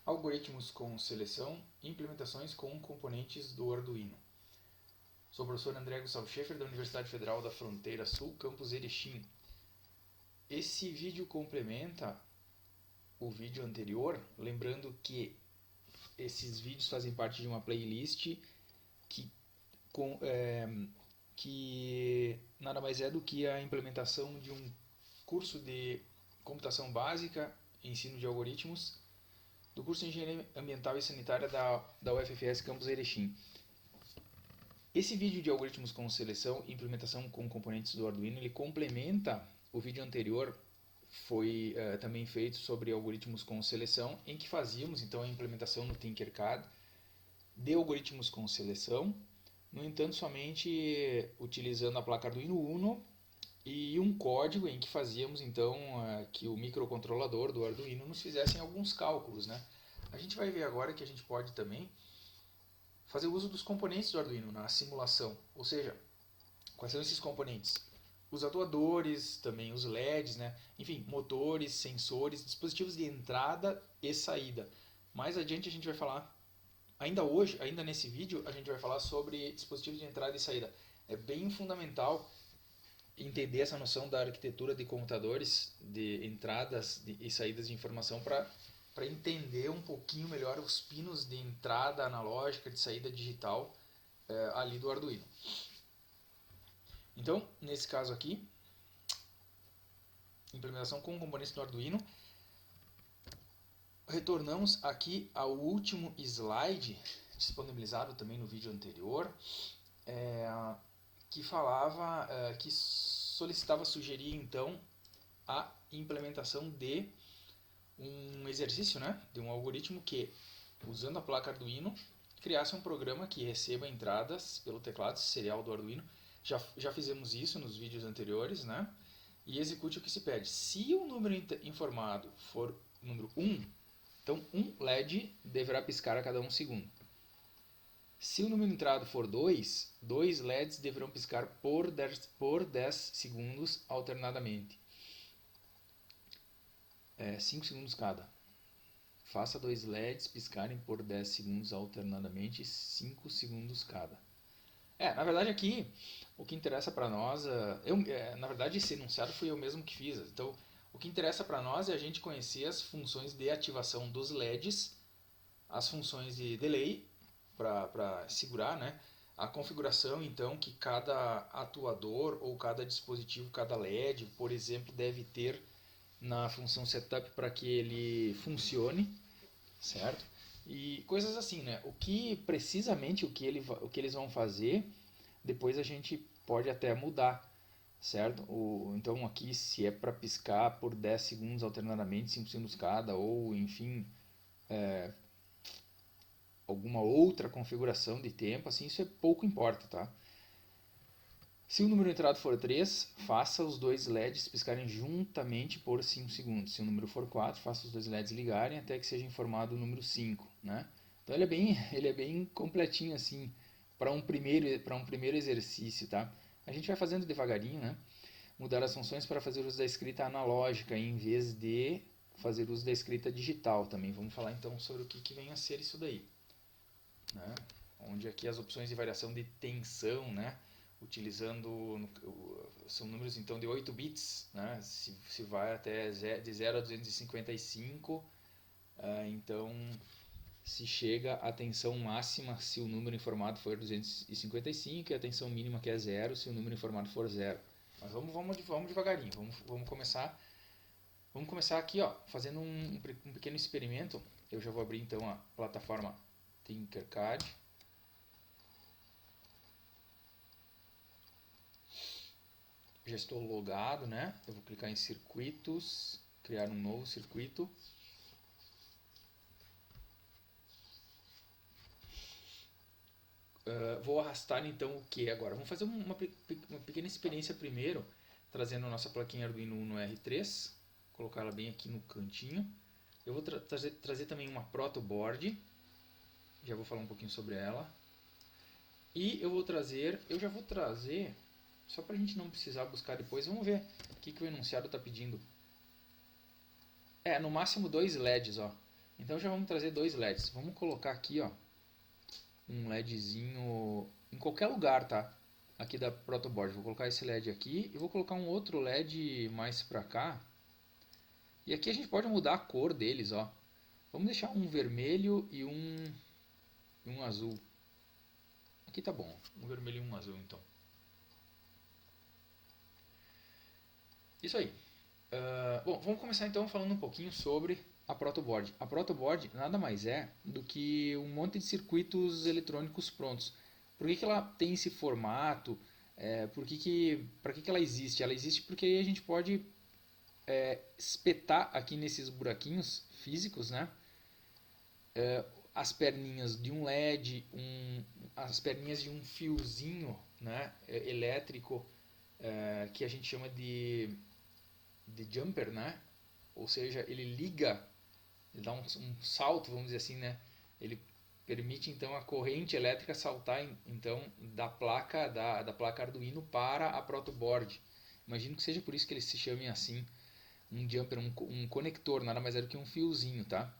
Algoritmos com seleção e implementações com componentes do Arduino. Sou o professor André Gustavo Schaefer, da Universidade Federal da Fronteira Sul, campus Erechim. Esse vídeo complementa o vídeo anterior, lembrando que esses vídeos fazem parte de uma playlist que nada mais é do que a implementação de um curso de computação básica, ensino de algoritmos, do curso de Engenharia Ambiental e Sanitária da UFFS Campus Erechim. Esse vídeo de algoritmos com seleção e implementação com componentes do Arduino, ele complementa o vídeo anterior, foi também feito sobre algoritmos com seleção, em que fazíamos então a implementação no Tinkercad de algoritmos com seleção, no entanto somente utilizando a placa Arduino Uno e um código em que fazíamos então que o microcontrolador do Arduino nos fizesse alguns cálculos, né? A gente vai ver agora que a gente pode também fazer uso dos componentes do Arduino na simulação, ou seja, quais são esses componentes? Os atuadores, também os LEDs, né? Enfim, motores, sensores, dispositivos de entrada e saída. Mais adiante a gente vai falar, ainda nesse vídeo, a gente vai falar sobre dispositivos de entrada e saída. É bem fundamental entender essa noção da arquitetura de computadores, de entradas e saídas de informação para entender um pouquinho melhor os pinos de entrada analógica, de saída digital ali do Arduino. Então, nesse caso aqui, implementação com componentes do Arduino, retornamos aqui ao último slide, disponibilizado também no vídeo anterior, que falava, que sugeria então a implementação de um exercício, né, de um algoritmo que, usando a placa Arduino, criasse um programa que receba entradas pelo teclado serial do Arduino. Já fizemos isso nos vídeos anteriores, né? E execute o que se pede. Se o número informado for o número 1, então um LED deverá piscar a cada 1 segundo. Se o número entrado for 2, 2 LEDs deverão piscar por 10 segundos alternadamente. 5 segundos cada. Faça 2 LEDs piscarem por 10 segundos alternadamente, 5 segundos cada. Na verdade aqui, o que interessa para nós, na verdade esse enunciado fui eu mesmo que fiz, então o que interessa para nós é a gente conhecer as funções de ativação dos LEDs, as funções de delay, para segurar, né? A configuração então que cada atuador ou cada dispositivo, cada LED, por exemplo, deve ter na função setup para que ele funcione, certo? E coisas assim, né? Precisamente o que eles vão fazer, depois a gente pode até mudar, certo? Então aqui se é para piscar por 10 segundos alternadamente, 5 segundos cada, ou enfim, alguma outra configuração de tempo, assim, isso pouco importa, tá? Se o número entrado for 3, faça os 2 LEDs piscarem juntamente por 5 segundos. Se o número for 4, faça os 2 LEDs ligarem até que seja informado o número 5, né? Então ele é bem completinho assim para um primeiro exercício, tá? A gente vai fazendo devagarinho, né? Mudar as funções para fazer uso da escrita analógica em vez de fazer uso da escrita digital também. Vamos falar então sobre o que vem a ser isso daí, né? Onde aqui as opções de variação de tensão, né? Utilizando, são números então de 8 bits, né? Se vai até de 0 a 255, então se chega à tensão máxima se o número informado for 255 e a tensão mínima que é 0 se o número informado for 0. Mas vamos devagarinho, vamos começar aqui, ó, fazendo um pequeno experimento. Eu já vou abrir então a plataforma Tinkercad. Já estou logado, né? Eu vou clicar em circuitos, criar um novo circuito. Vou arrastar então o que agora? Vamos fazer uma pequena experiência primeiro, trazendo a nossa plaquinha Arduino Uno R3, colocar ela bem aqui no cantinho. Eu vou trazer também uma protoboard, já vou falar um pouquinho sobre ela. E eu já vou trazer, só para a gente não precisar buscar depois, vamos ver o que o enunciado está pedindo. No máximo 2 LEDs, ó. Então já vamos trazer dois LEDs. Vamos colocar aqui, ó, um LEDzinho em qualquer lugar, tá? Aqui da protoboard. Vou colocar esse LED aqui e vou colocar um outro LED mais pra cá. E aqui a gente pode mudar a cor deles, ó. Vamos deixar um vermelho e um azul. Aqui tá bom, um vermelho e um azul então. Isso aí. Bom, vamos começar então falando um pouquinho sobre a protoboard. A protoboard nada mais é do que um monte de circuitos eletrônicos prontos. Por que ela tem esse formato? Para que ela existe? Ela existe porque aí a gente pode espetar aqui nesses buraquinhos físicos, né? As perninhas de um LED, as perninhas de um fiozinho, né, elétrico, que a gente chama de jumper, né? Ou seja, ele liga, ele dá um salto, vamos dizer assim, né? Ele permite então a corrente elétrica saltar então da placa Arduino para a protoboard. Imagino que seja por isso que eles se chamem assim, um jumper, um conector, nada mais é do que um fiozinho, tá?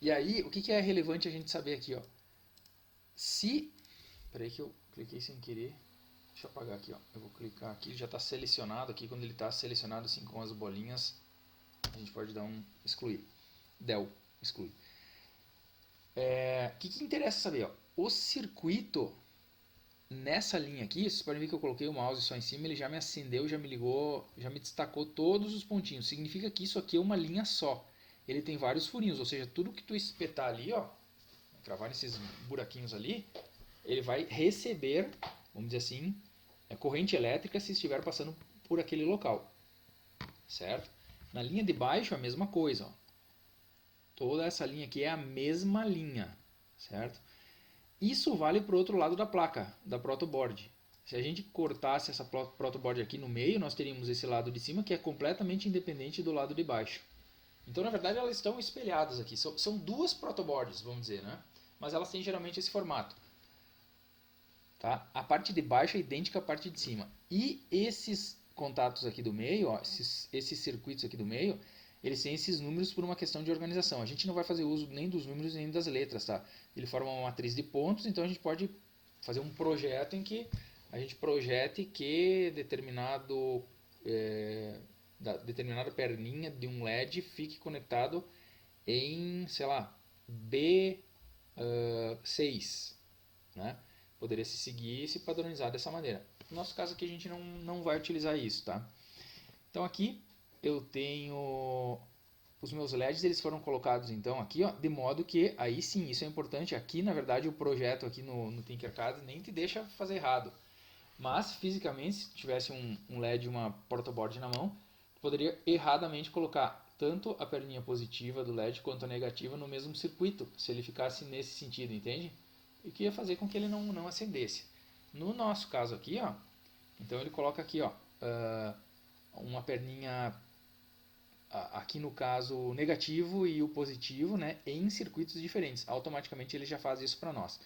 E aí, o que é relevante a gente saber aqui, ó? Se, peraí que eu cliquei sem querer. Deixa eu apagar aqui, ó. Eu vou clicar aqui, já está selecionado aqui. Quando ele está selecionado assim com as bolinhas, a gente pode dar um excluir. Del, exclui. O que interessa saber, ó? O circuito nessa linha aqui, vocês podem ver que eu coloquei o mouse só em cima, ele já me acendeu, já me ligou, já me destacou todos os pontinhos. Significa que isso aqui é uma linha só. Ele tem vários furinhos, ou seja, tudo que tu espetar ali, ó, cravar nesses buraquinhos ali, ele vai receber, vamos dizer assim, corrente elétrica se estiver passando por aquele local, certo? Na linha de baixo a mesma coisa, ó. Toda essa linha aqui é a mesma linha, certo? Isso vale para o outro lado da placa, da protoboard. Se a gente cortasse essa protoboard aqui no meio, nós teríamos esse lado de cima que é completamente independente do lado de baixo. Então, na verdade, elas estão espelhadas aqui. São duas protoboards, vamos dizer, né? Mas elas têm geralmente esse formato. Tá? A parte de baixo é idêntica à parte de cima. E esses contatos aqui do meio, ó, esses circuitos aqui do meio, eles têm esses números por uma questão de organização. A gente não vai fazer uso nem dos números nem das letras, tá? Ele forma uma matriz de pontos, então a gente pode fazer um projeto em que a gente projete que determinada perninha de um LED fique conectado em, sei lá, B6, né? Poderia se seguir e se padronizar dessa maneira. No nosso caso aqui a gente não vai utilizar isso, tá? Então aqui eu tenho os meus LEDs, eles foram colocados então aqui, ó, de modo que, aí sim, isso é importante, aqui na verdade o projeto aqui no Tinkercad nem te deixa fazer errado. Mas fisicamente, se tivesse um LED e uma protoboard na mão, poderia erradamente colocar tanto a perninha positiva do LED quanto a negativa no mesmo circuito, se ele ficasse nesse sentido, entende? E que ia fazer com que ele não acendesse. No nosso caso aqui, ó, então ele coloca aqui, ó, uma perninha aqui no caso negativo e o positivo, né, em circuitos diferentes. Automaticamente ele já faz isso para nós.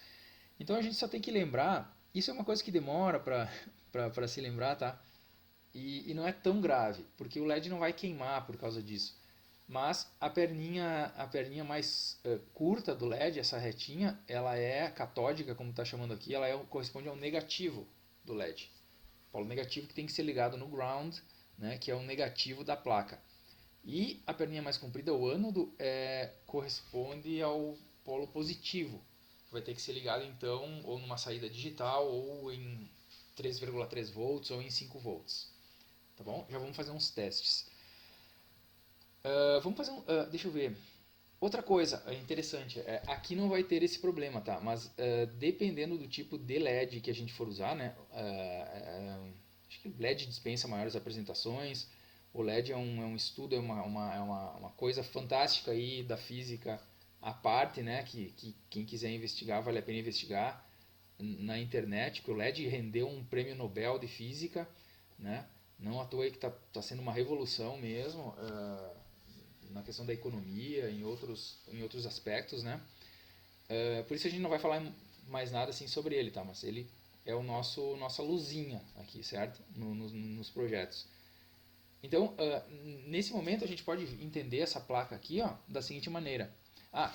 Então a gente só tem que lembrar, isso é uma coisa que demora para se lembrar, tá? E não é tão grave, porque o LED não vai queimar por causa disso. Mas a perninha mais curta do LED, essa retinha, ela é catódica, como está chamando aqui, ela corresponde ao negativo do LED. Polo negativo que tem que ser ligado no ground, né, que é o negativo da placa. E a perninha mais comprida, o ânodo, corresponde ao polo positivo. Vai ter que ser ligado então ou numa saída digital ou em 3,3 volts ou em 5 volts. Tá bom? Já vamos fazer uns testes. Vamos fazer deixa eu ver. Outra coisa interessante, aqui não vai ter esse problema, tá? Mas dependendo do tipo de LED que a gente for usar, né? Acho que o LED dispensa maiores apresentações. O LED é um estudo, é uma coisa fantástica aí da física à parte, né? Que quem quiser investigar, vale a pena investigar na internet, que o LED rendeu um prêmio Nobel de Física, né? Não à toa que está sendo uma revolução mesmo na questão da economia, em outros aspectos, né? Por isso a gente não vai falar mais nada assim sobre ele, tá? Mas ele é nossa luzinha aqui, certo? Nos projetos. Então, nesse momento a gente pode entender essa placa aqui, ó, da seguinte maneira.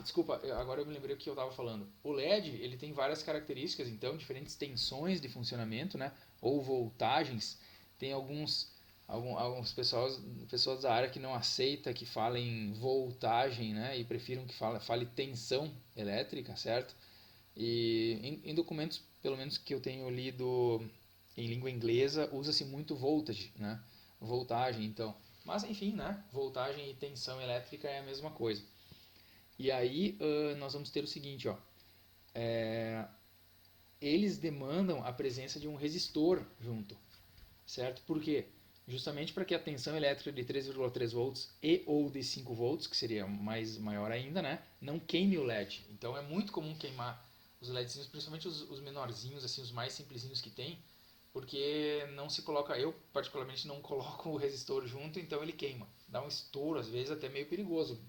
Desculpa, agora eu me lembrei o que eu estava falando. O LED ele tem várias características, então, diferentes tensões de funcionamento, né, ou voltagens. Tem alguns pessoas da área que não aceita que falem voltagem, né, e prefiram que fale tensão elétrica, certo? E em documentos, pelo menos que eu tenho lido em língua inglesa, usa-se muito voltage, né? Voltagem, então. Mas enfim, né? Voltagem e tensão elétrica é a mesma coisa. E aí nós vamos ter o seguinte, ó. Eles demandam a presença de um resistor junto, certo? Por quê? Justamente para que a tensão elétrica de 3,3 volts e ou de 5 volts, que seria maior ainda, né? Não queime o LED. Então é muito comum queimar os LEDzinhos, principalmente os menorzinhos, assim, os mais simplesinhos que tem, porque não se coloca, eu particularmente não coloco o resistor junto, então ele queima. Dá um estouro, às vezes até meio perigoso.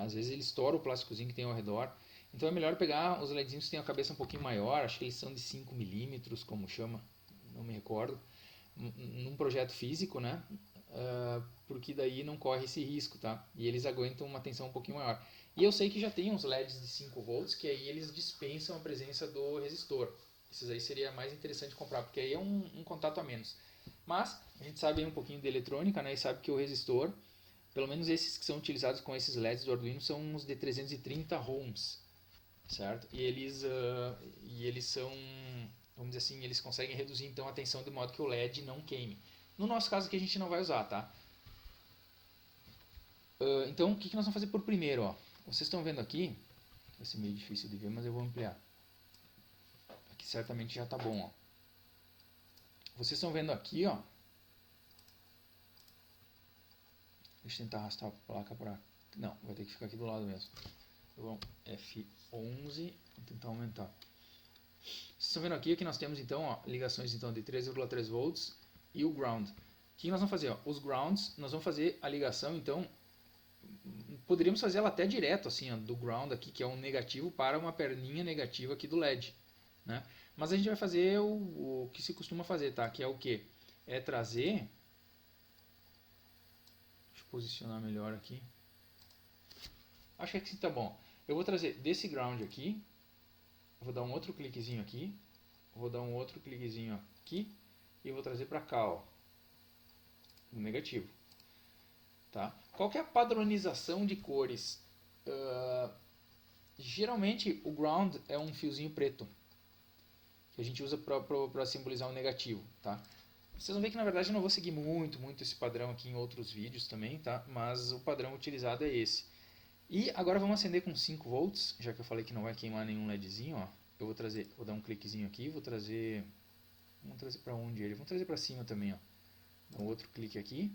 Às vezes ele estoura o plásticozinho que tem ao redor. Então é melhor pegar os LEDzinhos que tem a cabeça um pouquinho maior, acho que eles são de 5 milímetros, como chama, não me recordo, num projeto físico, né? Porque daí não corre esse risco, tá? E eles aguentam uma tensão um pouquinho maior. E eu sei que já tem uns LEDs de 5 volts que aí eles dispensam a presença do resistor. Esses aí seria mais interessante comprar, porque aí é um contato a menos. Mas a gente sabe um pouquinho de eletrônica, né? E sabe que o resistor, pelo menos esses que são utilizados com esses LEDs do Arduino, são uns de 330 ohms, certo? E eles são, vamos dizer assim, eles conseguem reduzir então a tensão de modo que o LED não queime. No nosso caso aqui a gente não vai usar, tá? Então o que nós vamos fazer por primeiro, ó? Vocês estão vendo aqui, vai ser meio difícil de ver, mas eu vou ampliar. Aqui certamente já tá bom, ó. Vocês estão vendo aqui, ó. Deixa eu tentar arrastar a placa para... Não, vai ter que ficar aqui do lado mesmo. Então, F11, vou tentar aumentar. Vocês estão vendo aqui que nós temos então, ó, ligações então, de 3,3 volts e o ground. O que nós vamos fazer? Ó? Os grounds, nós vamos fazer a ligação então, poderíamos fazer ela até direto assim, ó, do ground aqui, que é um negativo, para uma perninha negativa aqui do LED. Né? Mas a gente vai fazer o que se costuma fazer, tá? Que é o que? É trazer... Deixa eu posicionar melhor aqui. Acho que assim tá bom. Eu vou trazer desse ground aqui, vou dar um outro cliquezinho aqui, vou dar um outro cliquezinho aqui e vou trazer para cá, ó, no negativo. Tá? Qual que é a padronização de cores? Geralmente o ground é um fiozinho preto que a gente usa para simbolizar um negativo. Tá? Vocês vão ver que na verdade eu não vou seguir muito esse padrão aqui em outros vídeos também, tá? Mas o padrão utilizado é esse. E agora vamos acender com 5 volts, já que eu falei que não vai queimar nenhum LEDzinho, ó. Eu vou dar um cliquezinho aqui, vamos trazer para onde ele? Vamos trazer para cima também, ó. Dá um outro clique aqui,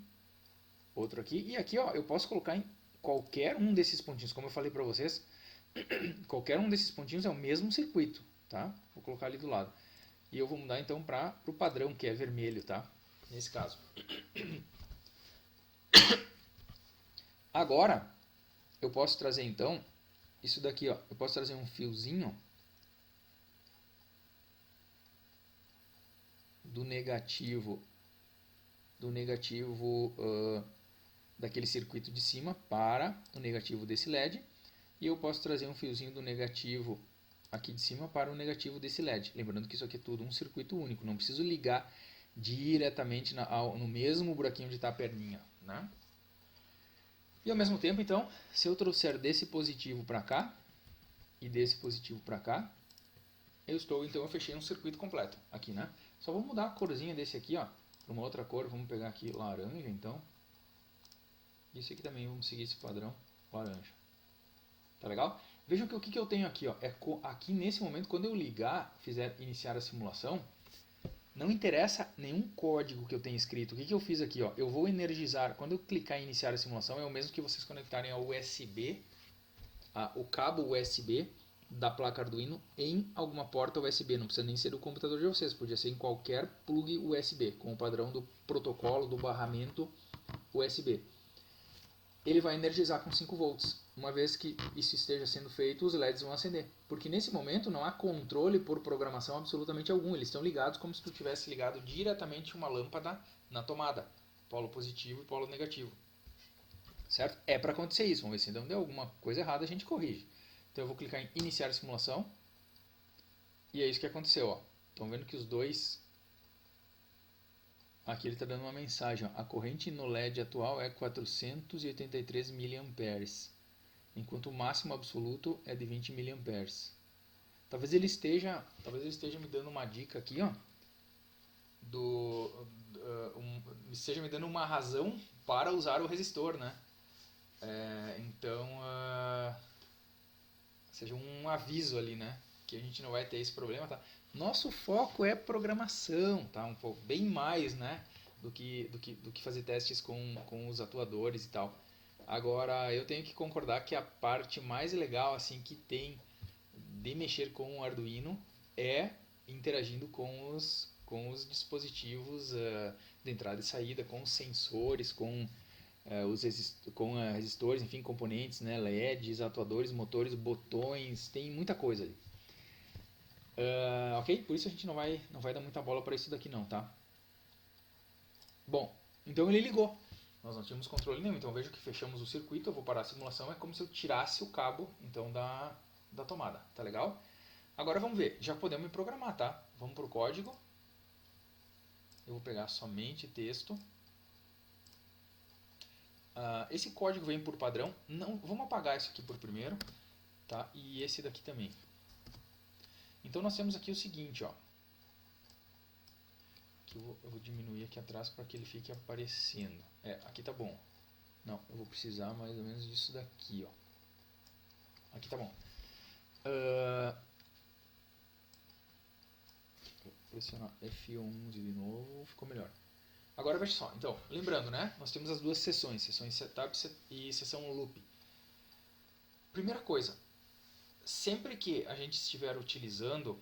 outro aqui, e aqui, ó, eu posso colocar em qualquer um desses pontinhos, como eu falei para vocês, qualquer um desses pontinhos é o mesmo circuito, tá? Vou colocar ali do lado. E eu vou mudar então para o padrão, que é vermelho, tá? Nesse caso. Agora, eu posso trazer então isso daqui, ó. Eu posso trazer um fiozinho do negativo daquele circuito de cima para o negativo desse LED, e eu posso trazer um fiozinho do negativo aqui de cima para o negativo desse LED. Lembrando que isso aqui é tudo um circuito único, não preciso ligar diretamente no mesmo buraquinho onde está a perninha, né? E ao mesmo tempo, então, se eu trouxer desse positivo para cá e desse positivo para cá, eu fechei um circuito completo aqui, né? Só vou mudar a corzinha desse aqui, ó, para uma outra cor. Vamos pegar aqui laranja, então. Esse aqui também, vamos seguir esse padrão laranja. Tá legal? Vejam que o que eu tenho aqui, ó, aqui nesse momento, quando eu iniciar a simulação, não interessa nenhum código que eu tenha escrito. O que eu fiz aqui, ó? Eu vou energizar. Quando eu clicar em iniciar a simulação, é o mesmo que vocês conectarem ao USB, o cabo USB da placa Arduino em alguma porta USB. Não precisa nem ser do computador de vocês, podia ser em qualquer plug USB, com o padrão do protocolo do barramento USB. Ele vai energizar com 5 volts. Uma vez que isso esteja sendo feito, os LEDs vão acender. Porque nesse momento não há controle por programação absolutamente algum. Eles estão ligados como se tu tivesse ligado diretamente uma lâmpada na tomada. polo positivo e polo negativo. Certo? É para acontecer isso. Vamos ver se então deu alguma coisa errada, a gente corrige. Então eu vou clicar em iniciar a simulação. E é isso que aconteceu. Ó. Estão vendo que os dois... Aqui ele está dando uma mensagem. Ó. A corrente no LED atual é 483 mA, enquanto o máximo absoluto é de 20 mA. Talvez ele esteja me dando uma dica aqui, ó, esteja me dando uma razão para usar o resistor, né? Então, seja um aviso ali, né? Que a gente não vai ter esse problema, tá? Nosso foco é programação, tá? Um pouco bem mais, né? Do que fazer testes com os atuadores e tal. Agora, eu tenho que concordar que a parte mais legal, assim, que tem de mexer com o Arduino é interagindo com os dispositivos de entrada e saída, com os sensores, com resistores, enfim, componentes, né, LEDs, atuadores, motores, botões, tem muita coisa ali. Ok? Por isso a gente não vai dar muita bola para isso daqui não, tá? Bom, então ele ligou. Nós não tínhamos controle nenhum, então veja que fechamos o circuito, eu vou parar a simulação, é como se eu tirasse o cabo então da tomada, tá legal? Agora vamos ver, já podemos programar, tá? Vamos para o código, eu vou pegar somente texto. Esse código vem por padrão, não, vamos apagar isso aqui por primeiro, tá? E esse daqui também. Então nós temos aqui o seguinte, ó. Aqui eu vou diminuir aqui atrás para que ele fique aparecendo. Aqui tá bom. Não, eu vou precisar mais ou menos disso daqui, ó. Aqui tá bom. Vou pressionar F11 de novo, ficou melhor. Agora veja só, então, lembrando, né? Nós temos as duas sessões, sessão setup e sessão loop. Primeira coisa, sempre que a gente estiver utilizando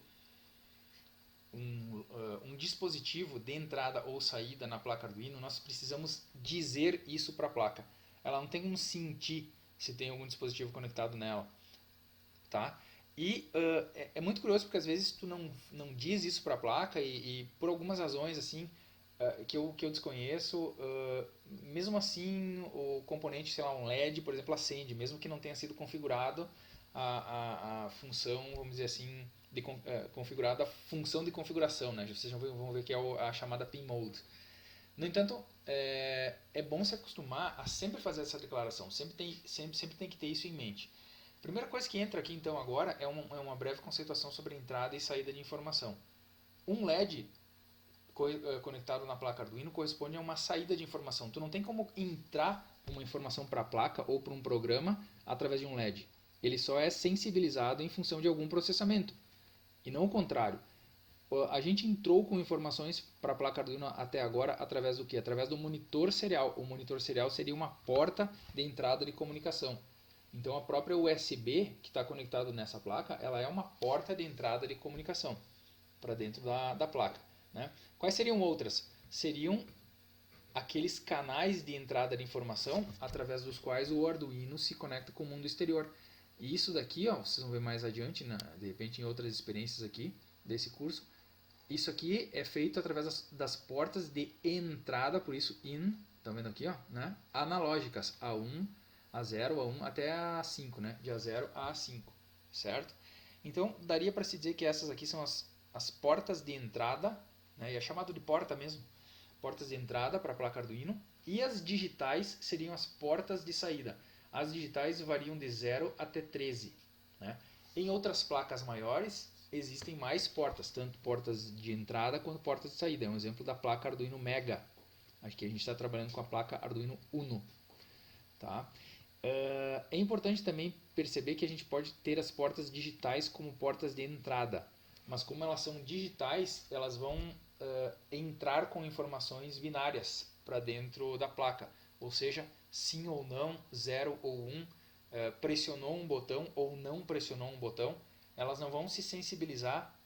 um dispositivo de entrada ou saída na placa Arduino, nós precisamos dizer isso para a placa. Ela não tem como sentir se tem algum dispositivo conectado nela, tá? E é muito curioso porque às vezes tu não diz isso para a placa e por algumas razões assim que eu desconheço, mesmo assim o componente, sei lá, um LED, por exemplo, acende, mesmo que não tenha sido configurado a função, vamos dizer assim, configurada a função de configuração, né? Vocês vão ver que é a chamada pin mode. No entanto, é bom se acostumar a sempre fazer essa declaração, sempre tem que ter isso em mente. Primeira coisa que entra aqui então agora é uma breve conceituação sobre entrada e saída de informação. Um LED conectado na placa Arduino corresponde a uma saída de informação. Tu não tem como entrar uma informação para a placa ou para um programa através de um LED. Ele só é sensibilizado em função de algum processamento. E não o contrário. A gente entrou com informações para a placa Arduino até agora através do que? Através do monitor serial. O monitor serial seria uma porta de entrada de comunicação. Então a própria USB que está conectado nessa placa, ela é uma porta de entrada de comunicação para dentro da placa. Né? Quais seriam outras? Seriam aqueles canais de entrada de informação através dos quais o Arduino se conecta com o mundo exterior. E isso daqui, ó, vocês vão ver mais adiante, de repente em outras experiências aqui desse curso, isso aqui é feito através das portas de entrada, por isso IN, estão vendo aqui, ó, né? Analógicas, A1, A0, A1 até A5, né? De A0 a A5, certo? Então daria para se dizer que essas aqui são as portas de entrada, né? E é chamado de porta mesmo, portas de entrada para a placa Arduino, e as digitais seriam as portas de saída. As digitais variam de 0 até 13. Né? Em outras placas maiores, existem mais portas, tanto portas de entrada quanto portas de saída. É um exemplo da placa Arduino Mega. Acho que a gente está trabalhando com a placa Arduino Uno. Tá? É importante também perceber que a gente pode ter as portas digitais como portas de entrada, mas como elas são digitais, elas vão entrar com informações binárias para dentro da placa, ou seja, sim ou não, 0 ou 1, pressionou um botão ou não pressionou um botão, elas não vão se sensibilizar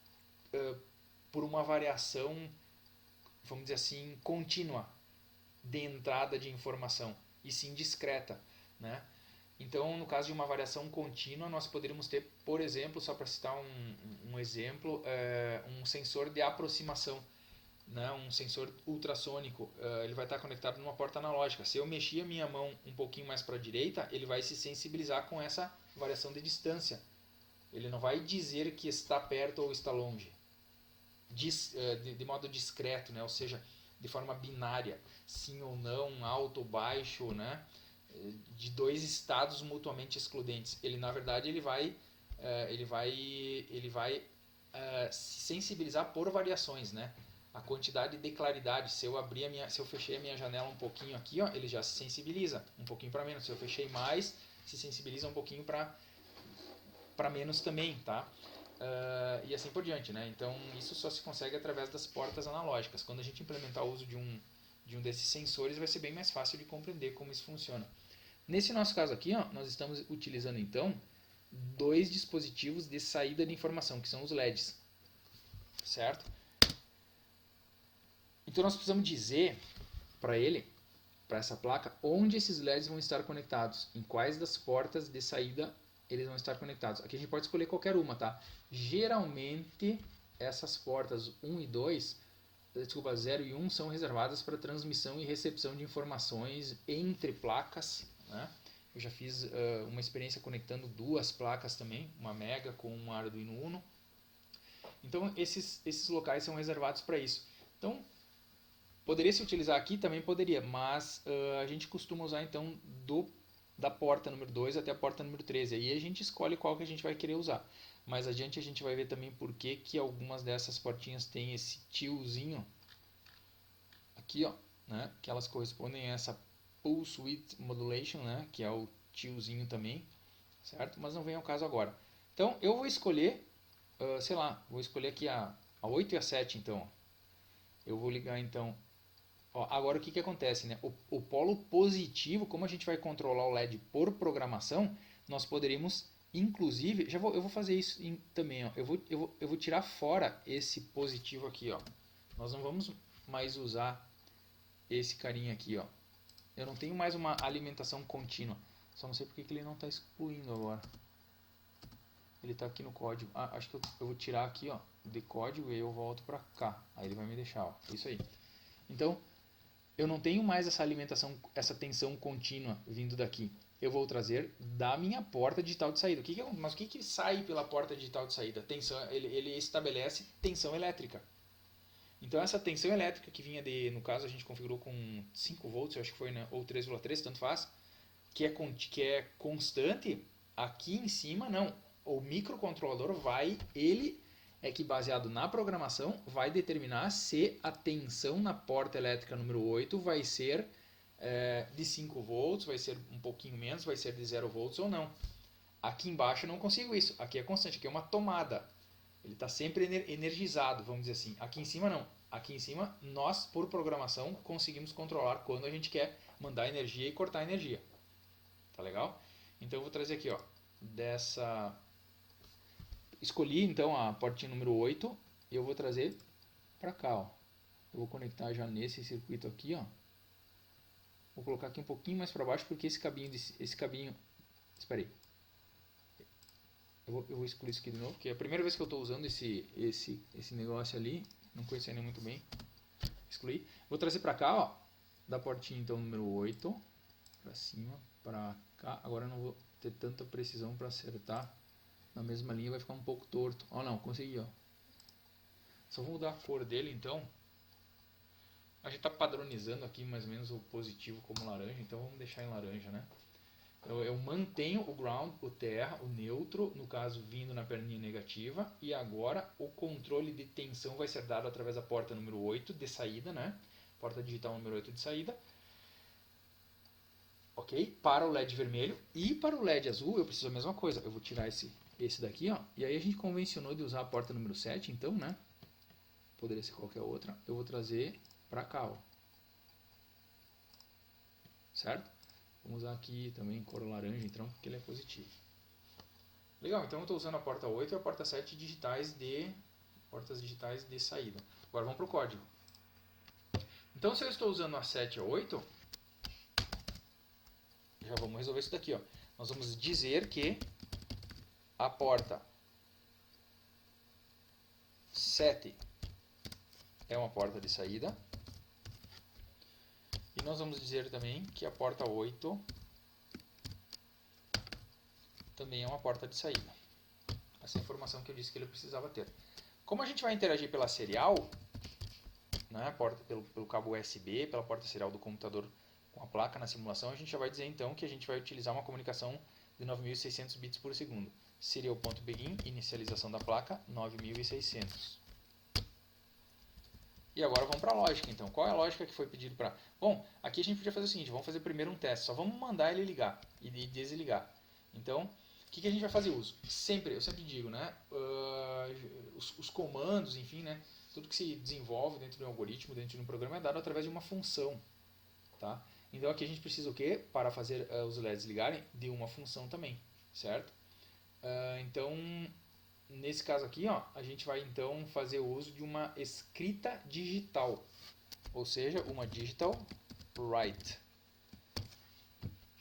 por uma variação, vamos dizer assim, contínua de entrada de informação, e sim discreta. Né? Então, no caso de uma variação contínua, nós poderíamos ter, por exemplo, só para citar um exemplo, um sensor de aproximação. né, um sensor ultrassônico, ele vai estar conectado numa porta analógica. Se eu mexer a minha mão um pouquinho mais para a direita, ele vai se sensibilizar com essa variação de distância. Ele não vai dizer que está perto ou está longe, de modo discreto, né, ou seja, de forma binária, sim ou não, alto ou baixo, né, de dois estados mutuamente excludentes. Ele, na verdade, ele vai se sensibilizar por variações, né? A quantidade de claridade. Se eu fechei a minha janela um pouquinho aqui, ó, ele já se sensibiliza um pouquinho para menos. Se eu fechei mais, se sensibiliza um pouquinho para menos também, tá? E assim por diante, né? Então isso só se consegue através das portas analógicas. Quando a gente implementar o uso de um desses sensores, vai ser bem mais fácil de compreender como isso funciona. Nesse nosso caso aqui, ó, nós estamos utilizando então dois dispositivos de saída de informação, que são os LEDs, certo? Então nós precisamos dizer para ele, para essa placa, onde esses LEDs vão estar conectados, em quais das portas de saída eles vão estar conectados. Aqui a gente pode escolher qualquer uma, tá? Geralmente essas portas 1 e 2, desculpa, 0 e 1 são reservadas para transmissão e recepção de informações entre placas, né? Eu já fiz uma experiência conectando duas placas também, uma Mega com um Arduino Uno. Então esses locais são reservados para isso. Então poderia se utilizar aqui? Também poderia, mas a gente costuma usar então da porta número 2 até a porta número 13. Aí a gente escolhe qual que a gente vai querer usar. Mais adiante a gente vai ver também por que algumas dessas portinhas têm esse tiozinho aqui, ó, né? Que elas correspondem a essa Pulse Width Modulation, né? Que é o tiozinho também, certo? Mas não vem ao caso agora. Então eu vou escolher, sei lá, vou escolher aqui a 8 e a 7 então. Eu vou ligar então. Ó, agora o que acontece, né? O polo positivo, como a gente vai controlar o LED por programação, nós poderíamos, inclusive, eu vou fazer isso também, ó. Eu vou tirar fora esse positivo aqui, ó. Nós não vamos mais usar esse carinha aqui, ó. Eu não tenho mais uma alimentação contínua. Só não sei porque que ele não está excluindo agora. Ele está aqui no código. Acho que eu vou tirar aqui, ó, de código, e aí eu volto para cá. Aí ele vai me deixar, ó. Isso aí. Então, eu não tenho mais essa alimentação, essa tensão contínua vindo daqui. Eu vou trazer da minha porta digital de saída. Mas o que sai pela porta digital de saída? Tensão, ele estabelece tensão elétrica. Então essa tensão elétrica que vinha no caso a gente configurou com 5 volts, eu acho que foi, né? Ou 3,3, tanto faz, que é constante, aqui em cima não. O microcontrolador ele é que baseado na programação vai determinar se a tensão na porta elétrica número 8 vai ser de 5 volts, vai ser um pouquinho menos, vai ser de 0 volts ou não. Aqui embaixo eu não consigo isso, aqui é constante, aqui é uma tomada. Ele está sempre energizado, vamos dizer assim. Aqui em cima não. Aqui em cima nós, por programação, conseguimos controlar quando a gente quer mandar energia e cortar energia. Tá legal? Então eu vou trazer aqui, ó, escolhi então a portinha número 8 e eu vou trazer para cá, ó. Eu vou conectar já nesse circuito aqui, ó. Vou colocar aqui um pouquinho mais para baixo porque esse cabinho, espera aí. Eu vou excluir isso aqui de novo, porque é a primeira vez que eu estou usando esse negócio ali, não conhecia nem muito bem. Excluir. Vou trazer para cá, ó, da portinha então número 8 para cima, para cá. Agora eu não vou ter tanta precisão para acertar na mesma linha, vai ficar um pouco torto. Ó, não, consegui, ó. Só vou mudar a cor dele então. A gente está padronizando aqui mais ou menos o positivo como laranja, então vamos deixar em laranja, né? Eu mantenho o ground, o terra, o neutro, no caso vindo na perninha negativa, e agora o controle de tensão vai ser dado através da porta número 8 de saída, né? Porta digital número 8 de saída. Ok? Para o LED vermelho e para o LED azul eu preciso a mesma coisa. Eu vou tirar esse daqui, ó. E aí a gente convencionou de usar a porta número 7, então, né? Poderia ser qualquer outra. Eu vou trazer para cá, ó. Certo? Vamos usar aqui também cor laranja, então, porque ele é positivo. Legal, então eu estou usando a porta 8 e a porta 7 portas digitais de saída. Agora vamos para o código. Então se eu estou usando a 7 e a 8, já vamos resolver isso daqui, ó. Nós vamos dizer que a porta 7 é uma porta de saída. E nós vamos dizer também que a porta 8 também é uma porta de saída. Essa é a informação que eu disse que ele precisava ter. Como a gente vai interagir pela serial, né, pelo cabo USB, pela porta serial do computador com a placa na simulação, a gente já vai dizer então que a gente vai utilizar uma comunicação de 9.600 bits por segundo. Serial.begin, inicialização da placa, 9.600. E agora vamos para a lógica, então. Qual é a lógica que foi pedido para... Bom, aqui a gente podia fazer o seguinte, vamos fazer primeiro um teste. Só vamos mandar ele ligar e desligar. Então, o que a gente vai fazer uso? Eu sempre digo, né? Os comandos, enfim, né? Tudo que se desenvolve dentro de um algoritmo, dentro de um programa, é dado através de uma função. Tá? Então, aqui a gente precisa o quê? Para fazer os LEDs ligarem, de uma função também, certo? Então... Nesse caso aqui, ó, a gente vai então fazer uso de uma escrita digital, ou seja, uma digital write.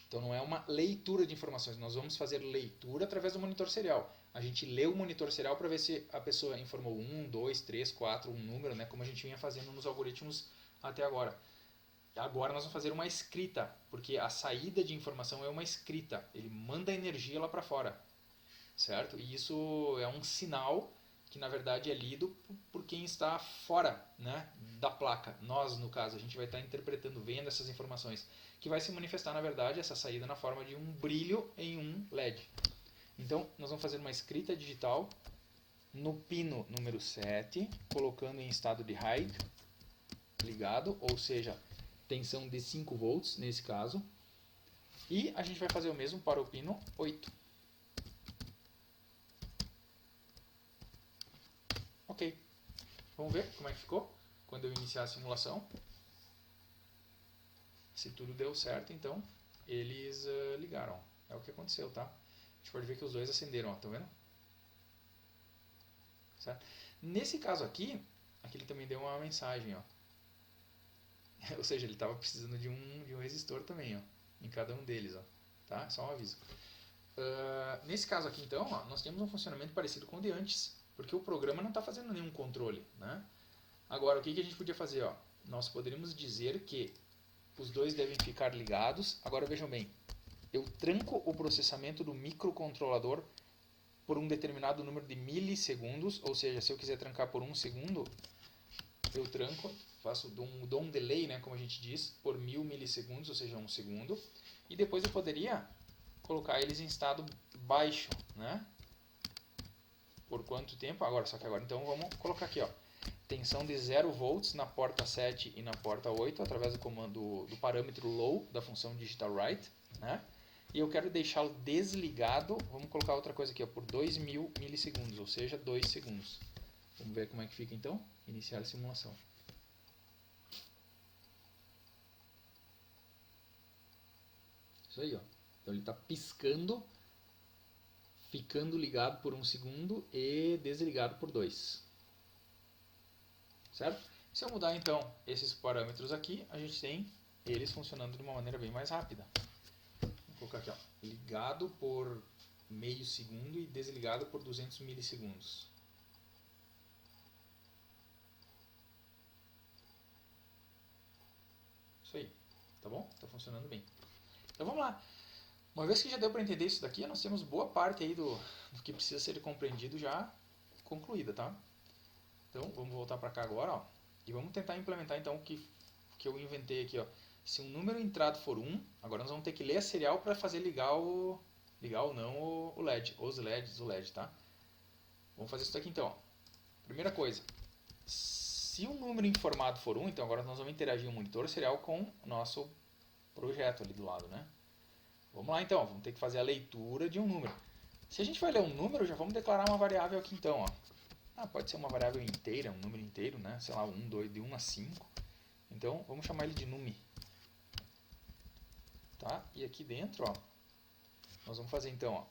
Então não é uma leitura de informações, nós vamos fazer leitura através do monitor serial. A gente lê o monitor serial para ver se a pessoa informou 1, 2, 3, 4, um número, né, como a gente vinha fazendo nos algoritmos até agora. Agora nós vamos fazer uma escrita, porque a saída de informação é uma escrita, ele manda a energia lá para fora. Certo? E isso é um sinal que na verdade é lido por quem está fora, né, da placa. Nós, no caso, a gente vai estar interpretando, vendo essas informações, que vai se manifestar na verdade essa saída na forma de um brilho em um LED. Então, nós vamos fazer uma escrita digital no pino número 7, colocando em estado de high, ligado, ou seja, tensão de 5 volts nesse caso. E a gente vai fazer o mesmo para o pino 8. Ok, vamos ver como é que ficou quando eu iniciar a simulação. Se tudo deu certo, então eles ligaram. É o que aconteceu, tá? A gente pode ver que os dois acenderam, ó, tá vendo? Certo? Nesse caso aqui ele também deu uma mensagem, ó. Ou seja, ele estava precisando de um resistor também, ó, em cada um deles, ó, tá? Só um aviso. Nesse caso aqui, então, ó, nós temos um funcionamento parecido com o de antes, porque o programa não está fazendo nenhum controle, né? Agora, o que a gente podia fazer? Ó? Nós poderíamos dizer que os dois devem ficar ligados. Agora, vejam bem, eu tranco o processamento do microcontrolador por um determinado número de milissegundos, ou seja, se eu quiser trancar por 1 segundo, eu tranco, dou um delay, né, como a gente diz, por 1000 milissegundos, ou seja, 1 segundo, e depois eu poderia colocar eles em estado baixo, né? Por quanto tempo? Só que agora então vamos colocar aqui, ó, tensão de 0 volts na porta 7 e na porta 8 através do comando do parâmetro low da função digital write, né? E eu quero deixá-lo desligado, vamos colocar outra coisa aqui, ó, por 2000 milissegundos, ou seja, 2 segundos. Vamos ver como é que fica então, iniciar a simulação. Isso aí, ó. Então ele está piscando, ficando ligado por 1 segundo e desligado por 2. Certo? Se eu mudar então esses parâmetros aqui, a gente tem eles funcionando de uma maneira bem mais rápida. Vou colocar aqui, ó, ligado por meio segundo e desligado por 200 milissegundos. Isso aí, tá bom? Está funcionando bem. Então vamos lá. Uma vez que já deu para entender isso daqui, nós temos boa parte aí do que precisa ser compreendido já concluída, tá? Então vamos voltar para cá agora, ó, e vamos tentar implementar então o que eu inventei aqui, ó. Se um número entrado for 1, agora nós vamos ter que ler a serial para fazer ligar ou não o LED, os LEDs, o LED, tá? Vamos fazer isso daqui então, ó. Primeira coisa, se um número informado for 1, então agora nós vamos interagir o monitor serial com o nosso projeto ali do lado, né? Vamos lá então, vamos ter que fazer a leitura de um número. Se a gente vai ler um número, já vamos declarar uma variável aqui então, ó. Pode ser uma variável inteira, um número inteiro, né? Sei lá, 1, 2, de 1 a 5. Então, vamos chamar ele de num. Tá? E aqui dentro, ó, nós vamos fazer então, ó,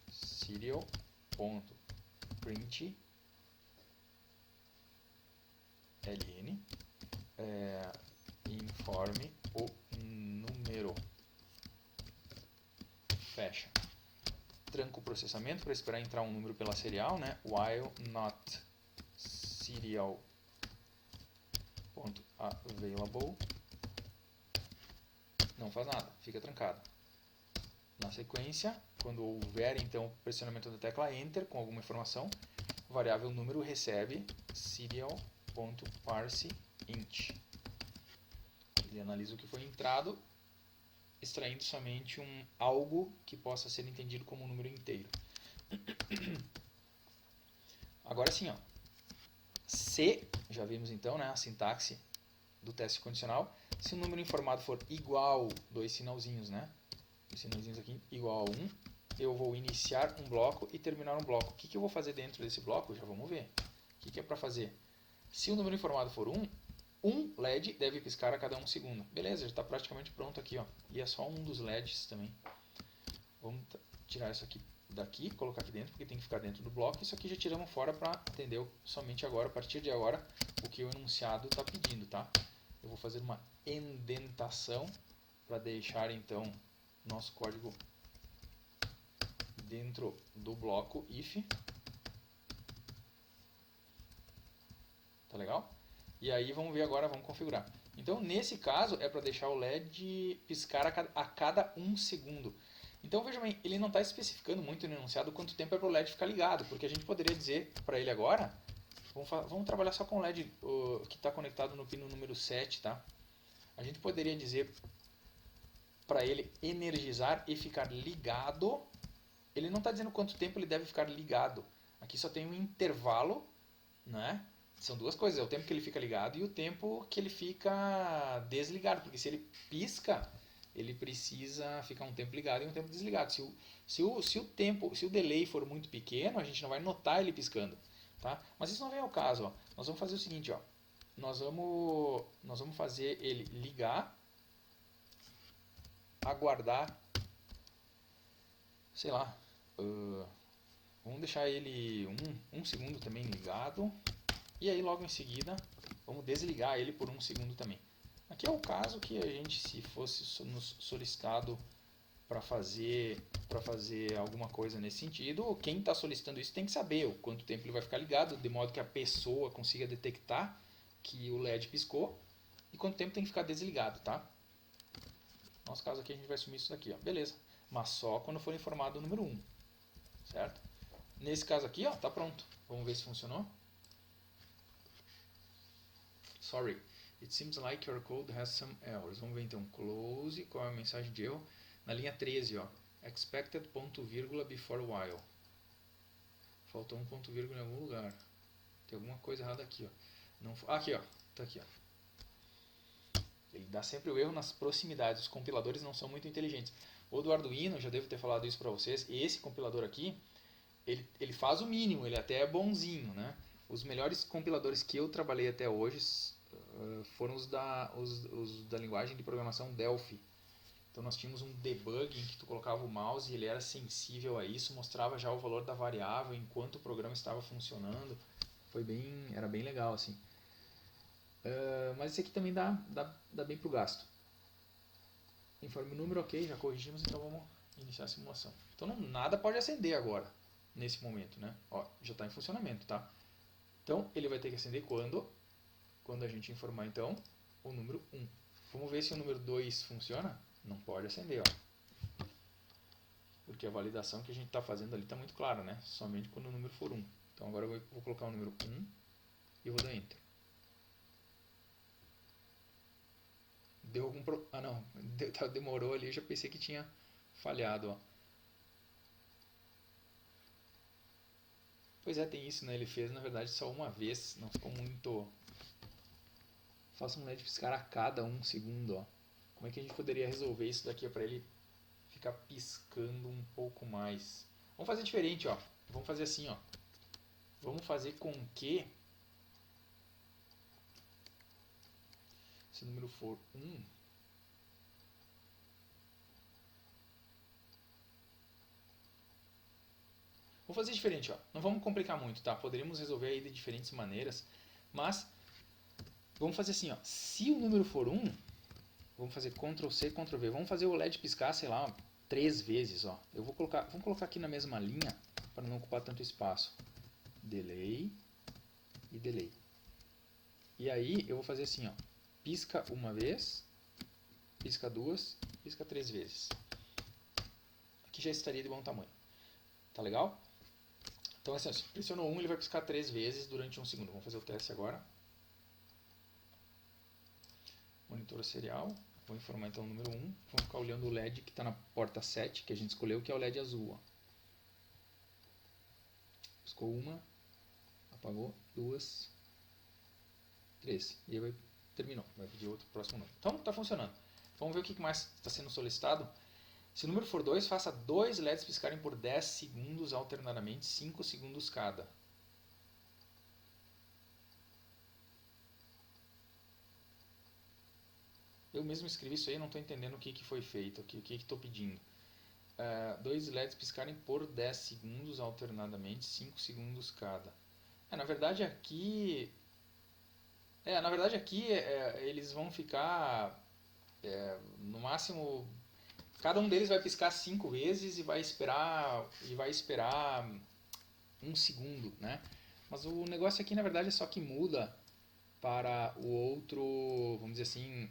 serial.print ln informe o número, fecha. tranco o processamento para esperar entrar um número pela serial, né? While not serial.available. Não faz nada, fica trancado. Na sequência, quando houver então pressionamento da tecla Enter com alguma informação, o variável número recebe serial.parseInt. Ele analisa o que foi entrado, extraindo somente algo que possa ser entendido como um número inteiro. Agora sim, ó. Se, já vimos então, né, a sintaxe do teste condicional, se o número informado for igual, dois sinalzinhos, né? Os sinalzinhos aqui, igual a 1, eu vou iniciar um bloco e terminar um bloco. O que eu vou fazer dentro desse bloco? Já vamos ver. O que é para fazer? Se o número informado for 1, um LED deve piscar a cada 1 segundo. Beleza, já está praticamente pronto aqui, ó. E é só um dos LEDs também. Vamos tirar isso aqui daqui, colocar aqui dentro, porque tem que ficar dentro do bloco. Isso aqui já tiramos fora para atender somente agora, a partir de agora, o que o enunciado está pedindo, tá? Eu vou fazer uma indentação para deixar então nosso código dentro do bloco if. Tá legal? E aí vamos ver agora, vamos configurar. Então nesse caso é para deixar o LED piscar a cada 1 segundo. Então veja bem, ele não está especificando muito no enunciado quanto tempo é para o LED ficar ligado, porque a gente poderia dizer para ele agora, vamos trabalhar só com o LED que está conectado no pino número 7, tá? A gente poderia dizer para ele energizar e ficar ligado. Ele não está dizendo quanto tempo ele deve ficar ligado. Aqui só tem um intervalo, né? São duas coisas, é o tempo que ele fica ligado e o tempo que ele fica desligado, porque se ele pisca, ele precisa ficar um tempo ligado e um tempo desligado. Se o delay for muito pequeno, a gente não vai notar ele piscando, tá? Mas isso não vem ao caso, ó. Nós vamos fazer o seguinte, ó. Nós vamos fazer ele ligar, aguardar, sei lá, vamos deixar ele um segundo também ligado. E aí logo em seguida vamos desligar ele por 1 segundo também. Aqui é o caso que a gente, se fosse nos solicitado para fazer alguma coisa nesse sentido, quem está solicitando isso tem que saber o quanto tempo ele vai ficar ligado, de modo que a pessoa consiga detectar que o LED piscou e quanto tempo tem que ficar desligado, tá? No nosso caso aqui a gente vai assumir isso daqui, ó. Beleza. Mas só quando for informado o número 1, certo? Nesse caso aqui, ó, tá pronto. Vamos ver se funcionou. Sorry, it seems like your code has some errors. Vamos ver então, close, qual é a mensagem de erro? Na linha 13, ó, expected ponto vírgula before while. Faltou um ponto vírgula em algum lugar. Tem alguma coisa errada aqui, ó. Não, aqui, ó, tá aqui, ó. Ele dá sempre o erro nas proximidades. Os compiladores não são muito inteligentes. O do Arduino, já devo ter falado isso para vocês. Esse compilador aqui, ele faz o mínimo, ele até é bonzinho, né? Os melhores compiladores que eu trabalhei até hoje foram os da linguagem de programação Delphi. Então nós tínhamos um debug em que tu colocava o mouse e ele era sensível a isso, mostrava já o valor da variável enquanto o programa estava funcionando. Era bem legal assim. Mas esse aqui também dá bem para o gasto. Informe o número, ok, já corrigimos, então vamos iniciar a simulação. Então nada pode acender agora, nesse momento, né? Ó, já está em funcionamento, tá? Então, ele vai ter que acender quando a gente informar, então, o número 1. Vamos ver se o número 2 funciona? Não pode acender, ó. Porque a validação que a gente está fazendo ali está muito clara, né? Somente quando o número for 1. Então, agora eu vou colocar o número 1 e vou dar Enter. Deu algum Ah, não. Demorou ali, eu já pensei que tinha falhado, ó. Pois é, tem isso, né? Ele fez, na verdade, só uma vez. Não ficou muito... Faça um LED piscar a cada 1 segundo, ó. Como é que a gente poderia resolver isso daqui para ele ficar piscando um pouco mais? Vamos fazer diferente, ó. Vamos fazer assim, ó. Vamos fazer com que... Se o número for 1... Vou fazer diferente, ó. Não vamos complicar muito, tá? Poderíamos resolver aí de diferentes maneiras, mas vamos fazer assim, ó. Se o número for 1, vamos fazer Ctrl C, Ctrl V. Vamos fazer o LED piscar, sei lá, 3 vezes, ó. Vamos colocar aqui na mesma linha para não ocupar tanto espaço. Delay e delay. E aí eu vou fazer assim, ó. Pisca uma vez, pisca duas, pisca 3 vezes. Aqui já estaria de bom tamanho. Tá legal? Então assim, se pressionou 1, ele vai piscar 3 vezes durante 1 segundo. Vamos fazer o teste agora. Monitor serial. Vou informar então o número 1. Vamos ficar olhando o LED que está na porta 7, que a gente escolheu, que é o LED azul. Ó. Piscou uma, apagou, 2, 3. E aí terminou. Vai pedir outro próximo número. Então está funcionando. Vamos ver o que mais está sendo solicitado. Se o número for 2, faça 2 LEDs piscarem por 10 segundos alternadamente, 5 segundos cada. Eu mesmo escrevi isso aí, não estou entendendo o que foi feito aqui, o que estou pedindo. 2 LEDs piscarem por 10 segundos alternadamente, 5 segundos cada. Na verdade aqui eles vão ficar no máximo, cada um deles vai piscar 5 vezes e vai esperar 1 segundo, né? Mas o negócio aqui na verdade é só que muda para o outro, vamos dizer assim,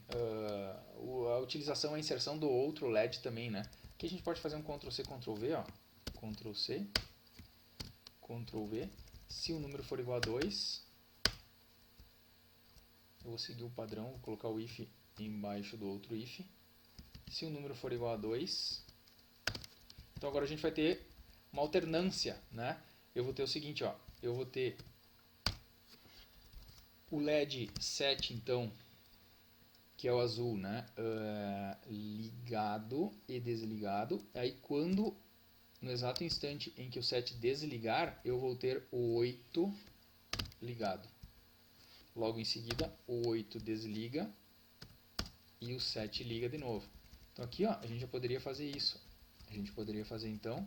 a utilização, a inserção do outro LED também, né? Aqui a gente pode fazer um Ctrl+C, Ctrl+V, ó. Ctrl+C, Ctrl+V. Se o número for igual a 2, eu vou seguir o padrão, vou colocar o if embaixo do outro if. Se o número for igual a 2, então agora a gente vai ter uma alternância, né? Eu vou ter o seguinte, ó, eu vou ter o LED 7, então, que é o azul, né? Ligado e desligado. Aí quando, no exato instante em que o 7 desligar, eu vou ter o 8 ligado. Logo em seguida, o 8 desliga e o 7 liga de novo. Então aqui, ó, a gente já poderia fazer isso. A gente poderia fazer então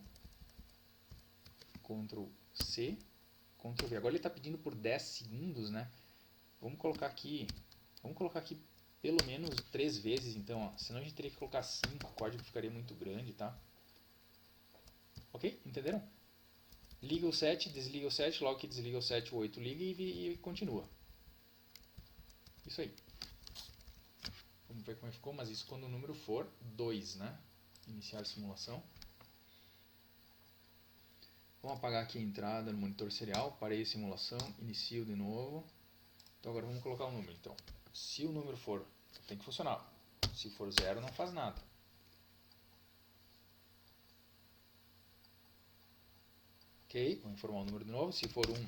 Ctrl+C, Ctrl+V. Agora ele está pedindo por 10 segundos, né? Vamos colocar aqui pelo menos 3 vezes, então, ó. Senão a gente teria que colocar 5, o código ficaria muito grande, tá? Ok? Entenderam? Liga o 7, desliga o 7, logo que desliga o 7, o 8 liga e continua. Isso aí. Vamos ver como ficou, mas isso quando o número for 2, né? Iniciar a simulação. Vamos apagar aqui a entrada no monitor serial, parei a simulação, inicio de novo. Então agora vamos colocar o número. Então, se o número for, tem que funcionar. Se for 0, não faz nada. Ok, vou informar o número de novo. Se for 1,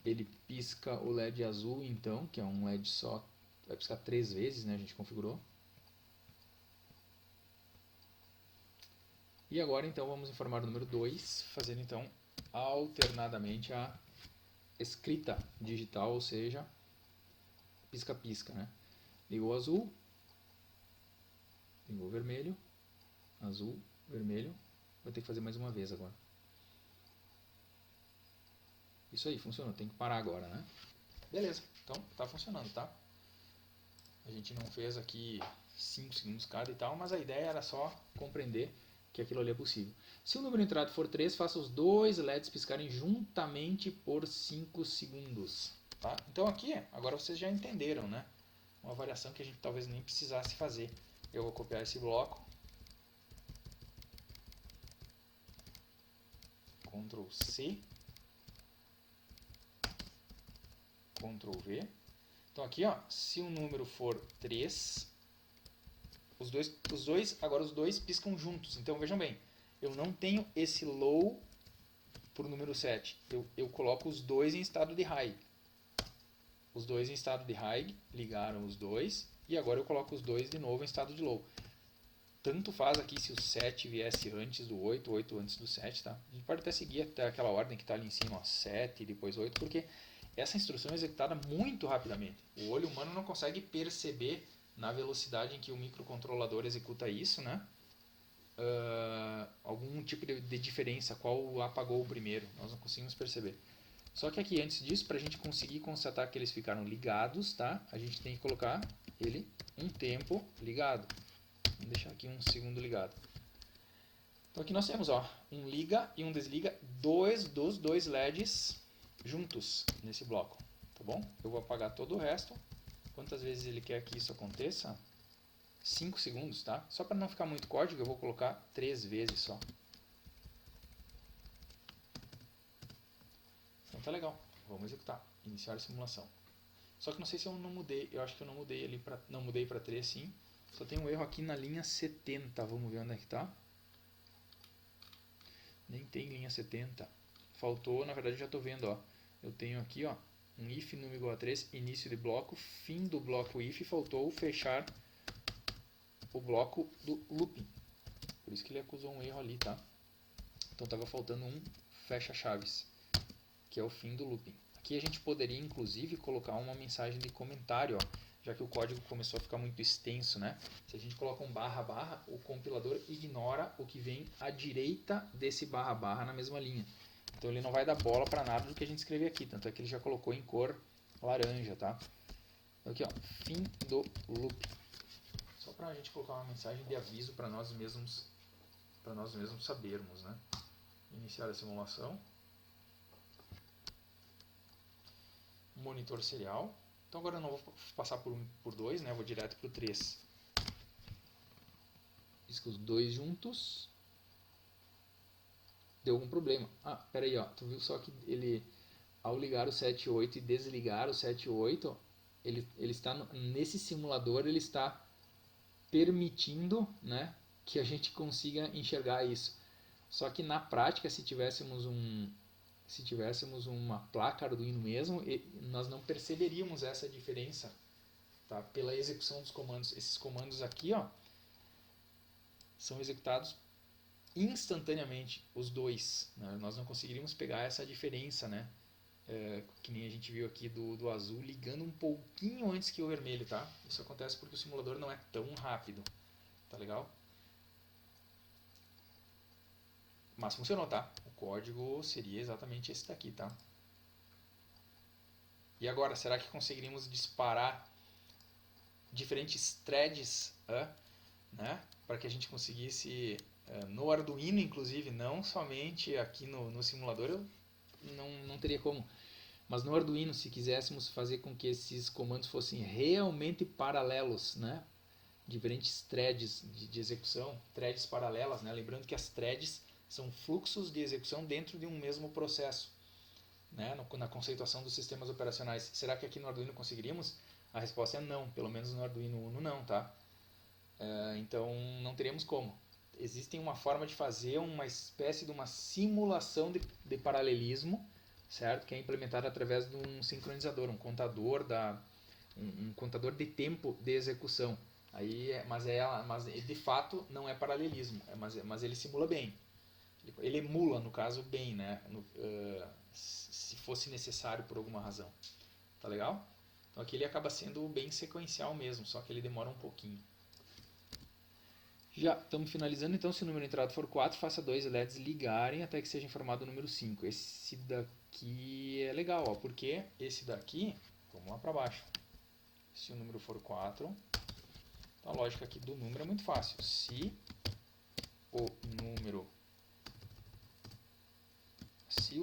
ele pisca o LED azul, então, que é um LED só. Vai piscar 3 vezes, né? A gente configurou. E agora, então, vamos informar o número 2, fazendo, então, alternadamente a escrita digital, ou seja, pisca-pisca, né? Ligou o azul, ligou o vermelho, azul, vermelho. Vou ter que fazer mais uma vez agora. Isso aí, funcionou. Tem que parar agora, né? Beleza, então tá funcionando, tá? A gente não fez aqui 5 segundos cada e tal, mas a ideia era só compreender que aquilo ali é possível. Se o número entrado for 3, faça os 2 LEDs piscarem juntamente por 5 segundos. Tá? Então aqui, agora vocês já entenderam, né? Uma variação que a gente talvez nem precisasse fazer. Eu vou copiar esse bloco. Ctrl+C. Ctrl+V. Então aqui, ó, se o número for 3, os dois piscam juntos. Então vejam bem, eu não tenho esse low para o número 7. Eu coloco os dois em estado de high. Os dois em estado de high, ligaram os dois, e agora eu coloco os dois de novo em estado de low. Tanto faz aqui se o 7 viesse antes do 8, o 8 antes do 7, tá? A gente pode até seguir até aquela ordem que está ali em cima, ó, 7 e depois 8, porque essa instrução é executada muito rapidamente. O olho humano não consegue perceber na velocidade em que o microcontrolador executa isso, né? Algum tipo de diferença, qual apagou o primeiro, nós não conseguimos perceber. Só que aqui, antes disso, para a gente conseguir constatar que eles ficaram ligados, tá? A gente tem que colocar ele um tempo ligado. Vamos deixar aqui 1 segundo ligado. Então aqui nós temos, ó, um liga e um desliga, dois dos dois LEDs juntos nesse bloco, tá bom? Eu vou apagar todo o resto. Quantas vezes ele quer que isso aconteça? 5 segundos, tá? Só para não ficar muito código, eu vou colocar 3 vezes só. Então tá legal. Vamos executar. Iniciar a simulação. Só que não sei se eu não mudei. Eu acho que eu não mudei ali para não mudei para 3, sim. Só tem um erro aqui na linha 70. Vamos ver onde é que tá. Nem tem linha 70. Faltou, na verdade já estou vendo, ó. Eu tenho aqui, ó, um if número igual a 3, início de bloco, fim do bloco if, faltou fechar o bloco do looping. Por isso que ele acusou um erro ali, tá? Então estava faltando um fecha-chaves, que é o fim do looping. Aqui a gente poderia, inclusive, colocar uma mensagem de comentário, ó, já que o código começou a ficar muito extenso, né? Se a gente coloca um barra barra, o compilador ignora o que vem à direita desse barra barra na mesma linha. Então ele não vai dar bola para nada do que a gente escrever aqui, tanto é que ele já colocou em cor laranja, tá? Então aqui, ó, fim do loop. Só para a gente colocar uma mensagem de aviso para nós mesmos sabermos, né? Iniciar a simulação. Monitor serial. Então agora eu não vou passar por 2, né? Eu vou direto para o 3. Diz que os dois juntos. Deu algum problema. Ah, peraí, ó. Tu viu só que ele, ao ligar o 7.8 e desligar o 7.8, ele está nesse simulador, ele está permitindo, né, que a gente consiga enxergar isso. Só que na prática, se tivéssemos uma placa Arduino mesmo, nós não perceberíamos essa diferença, tá? Pela execução dos comandos. Esses comandos aqui, ó, são executados instantaneamente, os dois, né? Nós não conseguiríamos pegar essa diferença, né? Que nem a gente viu aqui do azul ligando um pouquinho antes que o vermelho, tá? Isso acontece porque o simulador não é tão rápido, tá legal? Mas funcionou, tá? O código seria exatamente esse daqui, tá? E agora, será que conseguiríamos disparar diferentes threads, né? Para que a gente conseguisse, no Arduino inclusive, não somente aqui no simulador, eu não teria como. Mas no Arduino, se quiséssemos fazer com que esses comandos fossem realmente paralelos, né? Diferentes threads de execução, threads paralelas, né? Lembrando que as threads são fluxos de execução dentro de um mesmo processo, né? Na conceituação dos sistemas operacionais. Será que aqui no Arduino conseguiríamos? A resposta é não, pelo menos no Arduino Uno não, tá? Então não teríamos como. Existe uma forma de fazer uma espécie de uma simulação de paralelismo, certo? Que é implementada através de um sincronizador, um contador um contador de tempo de execução. Mas de fato não é paralelismo, mas ele simula bem. Ele emula, no caso, bem, né? Se fosse necessário por alguma razão. Tá legal? Então aqui ele acaba sendo bem sequencial mesmo, só que ele demora um pouquinho. Já estamos finalizando, então se o número entrado for 4, faça 2 LEDs ligarem até que seja informado o número 5. Esse daqui é legal, ó, porque esse daqui, vamos lá para baixo. Se o número for 4, então a lógica aqui do número é muito fácil. Se o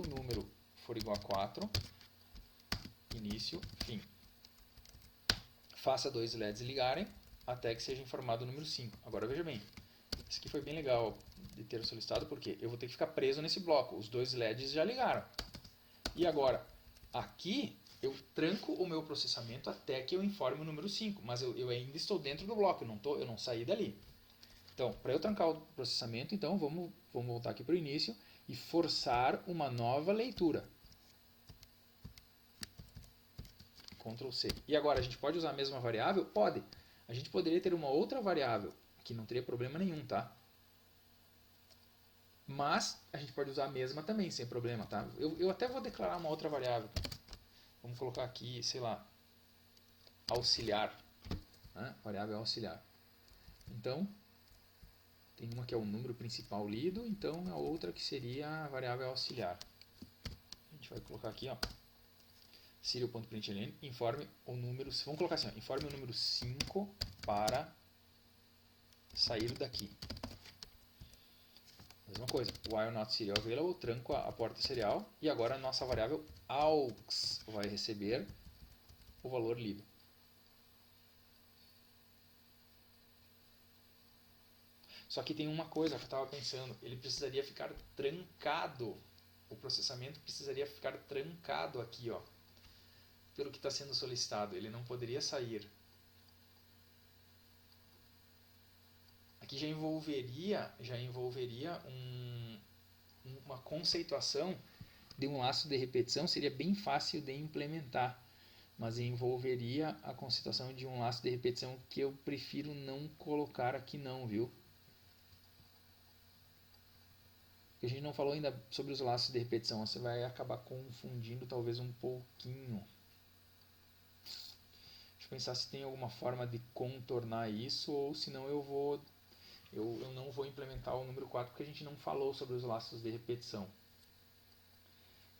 número for igual a 4, início, fim. Faça 2 LEDs ligarem até que seja informado o número 5. Agora veja bem, isso aqui foi bem legal de ter solicitado, porque eu vou ter que ficar preso nesse bloco. Os 2 LEDs já ligaram. E agora, aqui eu tranco o meu processamento até que eu informe o número 5, mas eu ainda estou dentro do bloco, eu não saí dali. Então, para eu trancar o processamento, então vamos voltar aqui para o início e forçar uma nova leitura. Ctrl C. E agora, a gente pode usar a mesma variável? Pode. A gente poderia ter uma outra variável, que não teria problema nenhum, tá? Mas a gente pode usar a mesma também, sem problema, tá? Eu até vou declarar uma outra variável. Vamos colocar aqui, sei lá, auxiliar, né? Variável auxiliar. Então, tem uma que é o número principal lido, então a outra que seria a variável auxiliar. A gente vai colocar aqui, ó, serial.println, informe o número, vamos colocar assim, ó, informe o número 5 para sair daqui. Mesma coisa, while not serial available, tranco a porta serial, e agora a nossa variável aux vai receber o valor lido. Só que tem uma coisa que eu estava pensando, ele precisaria ficar trancado, o processamento precisaria ficar trancado aqui, ó, pelo que está sendo solicitado, ele não poderia sair. Aqui já envolveria uma conceituação de um laço de repetição, seria bem fácil de implementar, mas envolveria a conceituação de um laço de repetição que eu prefiro não colocar aqui não, viu? A gente não falou ainda sobre os laços de repetição, você vai acabar confundindo talvez um pouquinho. Deixa eu pensar se tem alguma forma de contornar isso, ou senão eu não vou implementar o número 4 porque a gente não falou sobre os laços de repetição.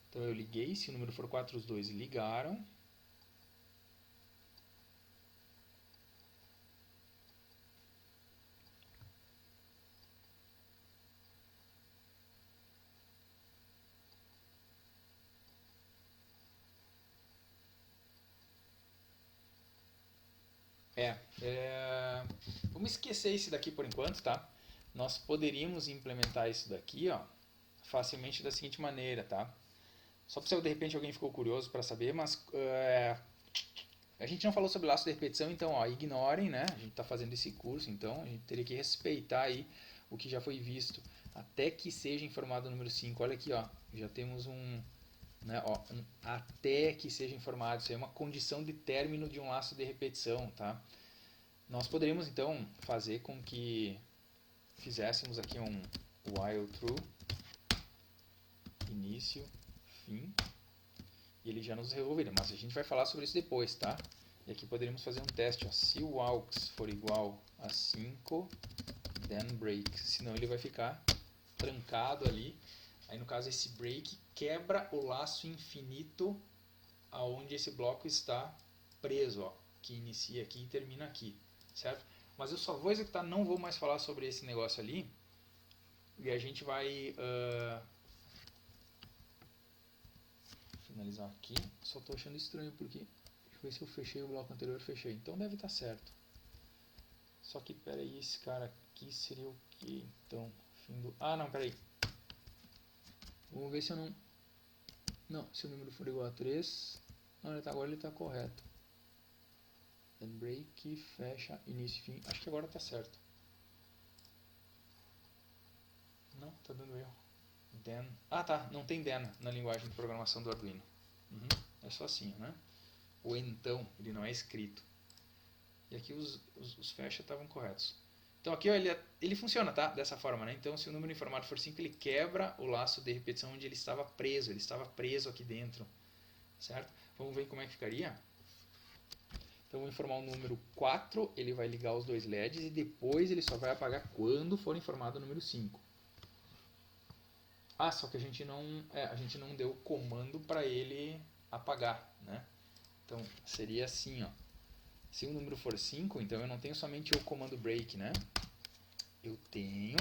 Então eu liguei, se o número for 4, os dois ligaram. Vamos esquecer esse daqui por enquanto, tá? Nós poderíamos implementar isso daqui, ó, facilmente da seguinte maneira, tá? Só para se de repente alguém ficou curioso para saber, mas a gente não falou sobre laço de repetição, então ó, ignorem, né? A gente está fazendo esse curso, então a gente teria que respeitar aí o que já foi visto, até que seja informado o número 5. Olha aqui, ó, já temos né, ó, até que seja informado, isso aí é uma condição de término de um laço de repetição, tá? Nós poderíamos então fazer com que fizéssemos aqui um while true, início, fim, e ele já nos resolveria, mas a gente vai falar sobre isso depois, tá? E aqui poderíamos fazer um teste, ó, se o aux for igual a 5, then break, senão ele vai ficar trancado ali. Aí no caso esse break quebra o laço infinito aonde esse bloco está preso, ó, que inicia aqui e termina aqui, certo? Mas eu só vou executar, não vou mais falar sobre esse negócio ali, e a gente vai finalizar aqui. Só estou achando estranho porque, deixa eu ver se eu fechei o bloco anterior, fechei, então deve estar certo. Só que peraí, esse cara aqui seria o que então? Fim do... Ah não, peraí, vamos ver se eu não... Não, se o número for igual a 3, não, agora ele está correto. Then break, fecha, início e fim. Acho que agora está certo. Não, está dando erro. Then. Ah tá, não tem then na linguagem de programação do Arduino. É só assim, né? O então, ele não é escrito. E aqui os fecha estavam corretos. Então aqui ó, ele funciona, tá? Dessa forma, né? Então se o número informado for 5, ele quebra o laço de repetição onde ele estava preso. Ele estava preso aqui dentro. Certo? Vamos ver como é que ficaria? Então vou informar o número 4, ele vai ligar os dois LEDs e depois ele só vai apagar quando for informado o número 5. Ah, só que a gente não deu comando para ele apagar, né? Então seria assim, ó. Se o número for 5, então eu não tenho somente o comando break, né? Eu tenho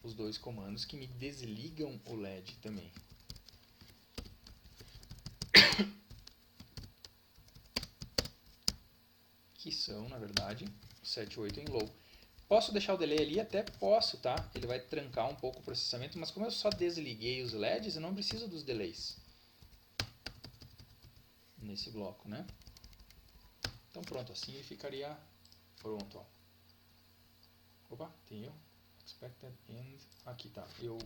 os dois comandos que me desligam o LED também. Que são, na verdade, 7 e 8 em low. Posso deixar o delay ali? Até posso, tá? Ele vai trancar um pouco o processamento, mas como eu só desliguei os LEDs, eu não preciso dos delays nesse bloco, né? Então pronto, assim ele ficaria pronto, ó. Opa, tem eu. Expected end. Aqui tá. Eu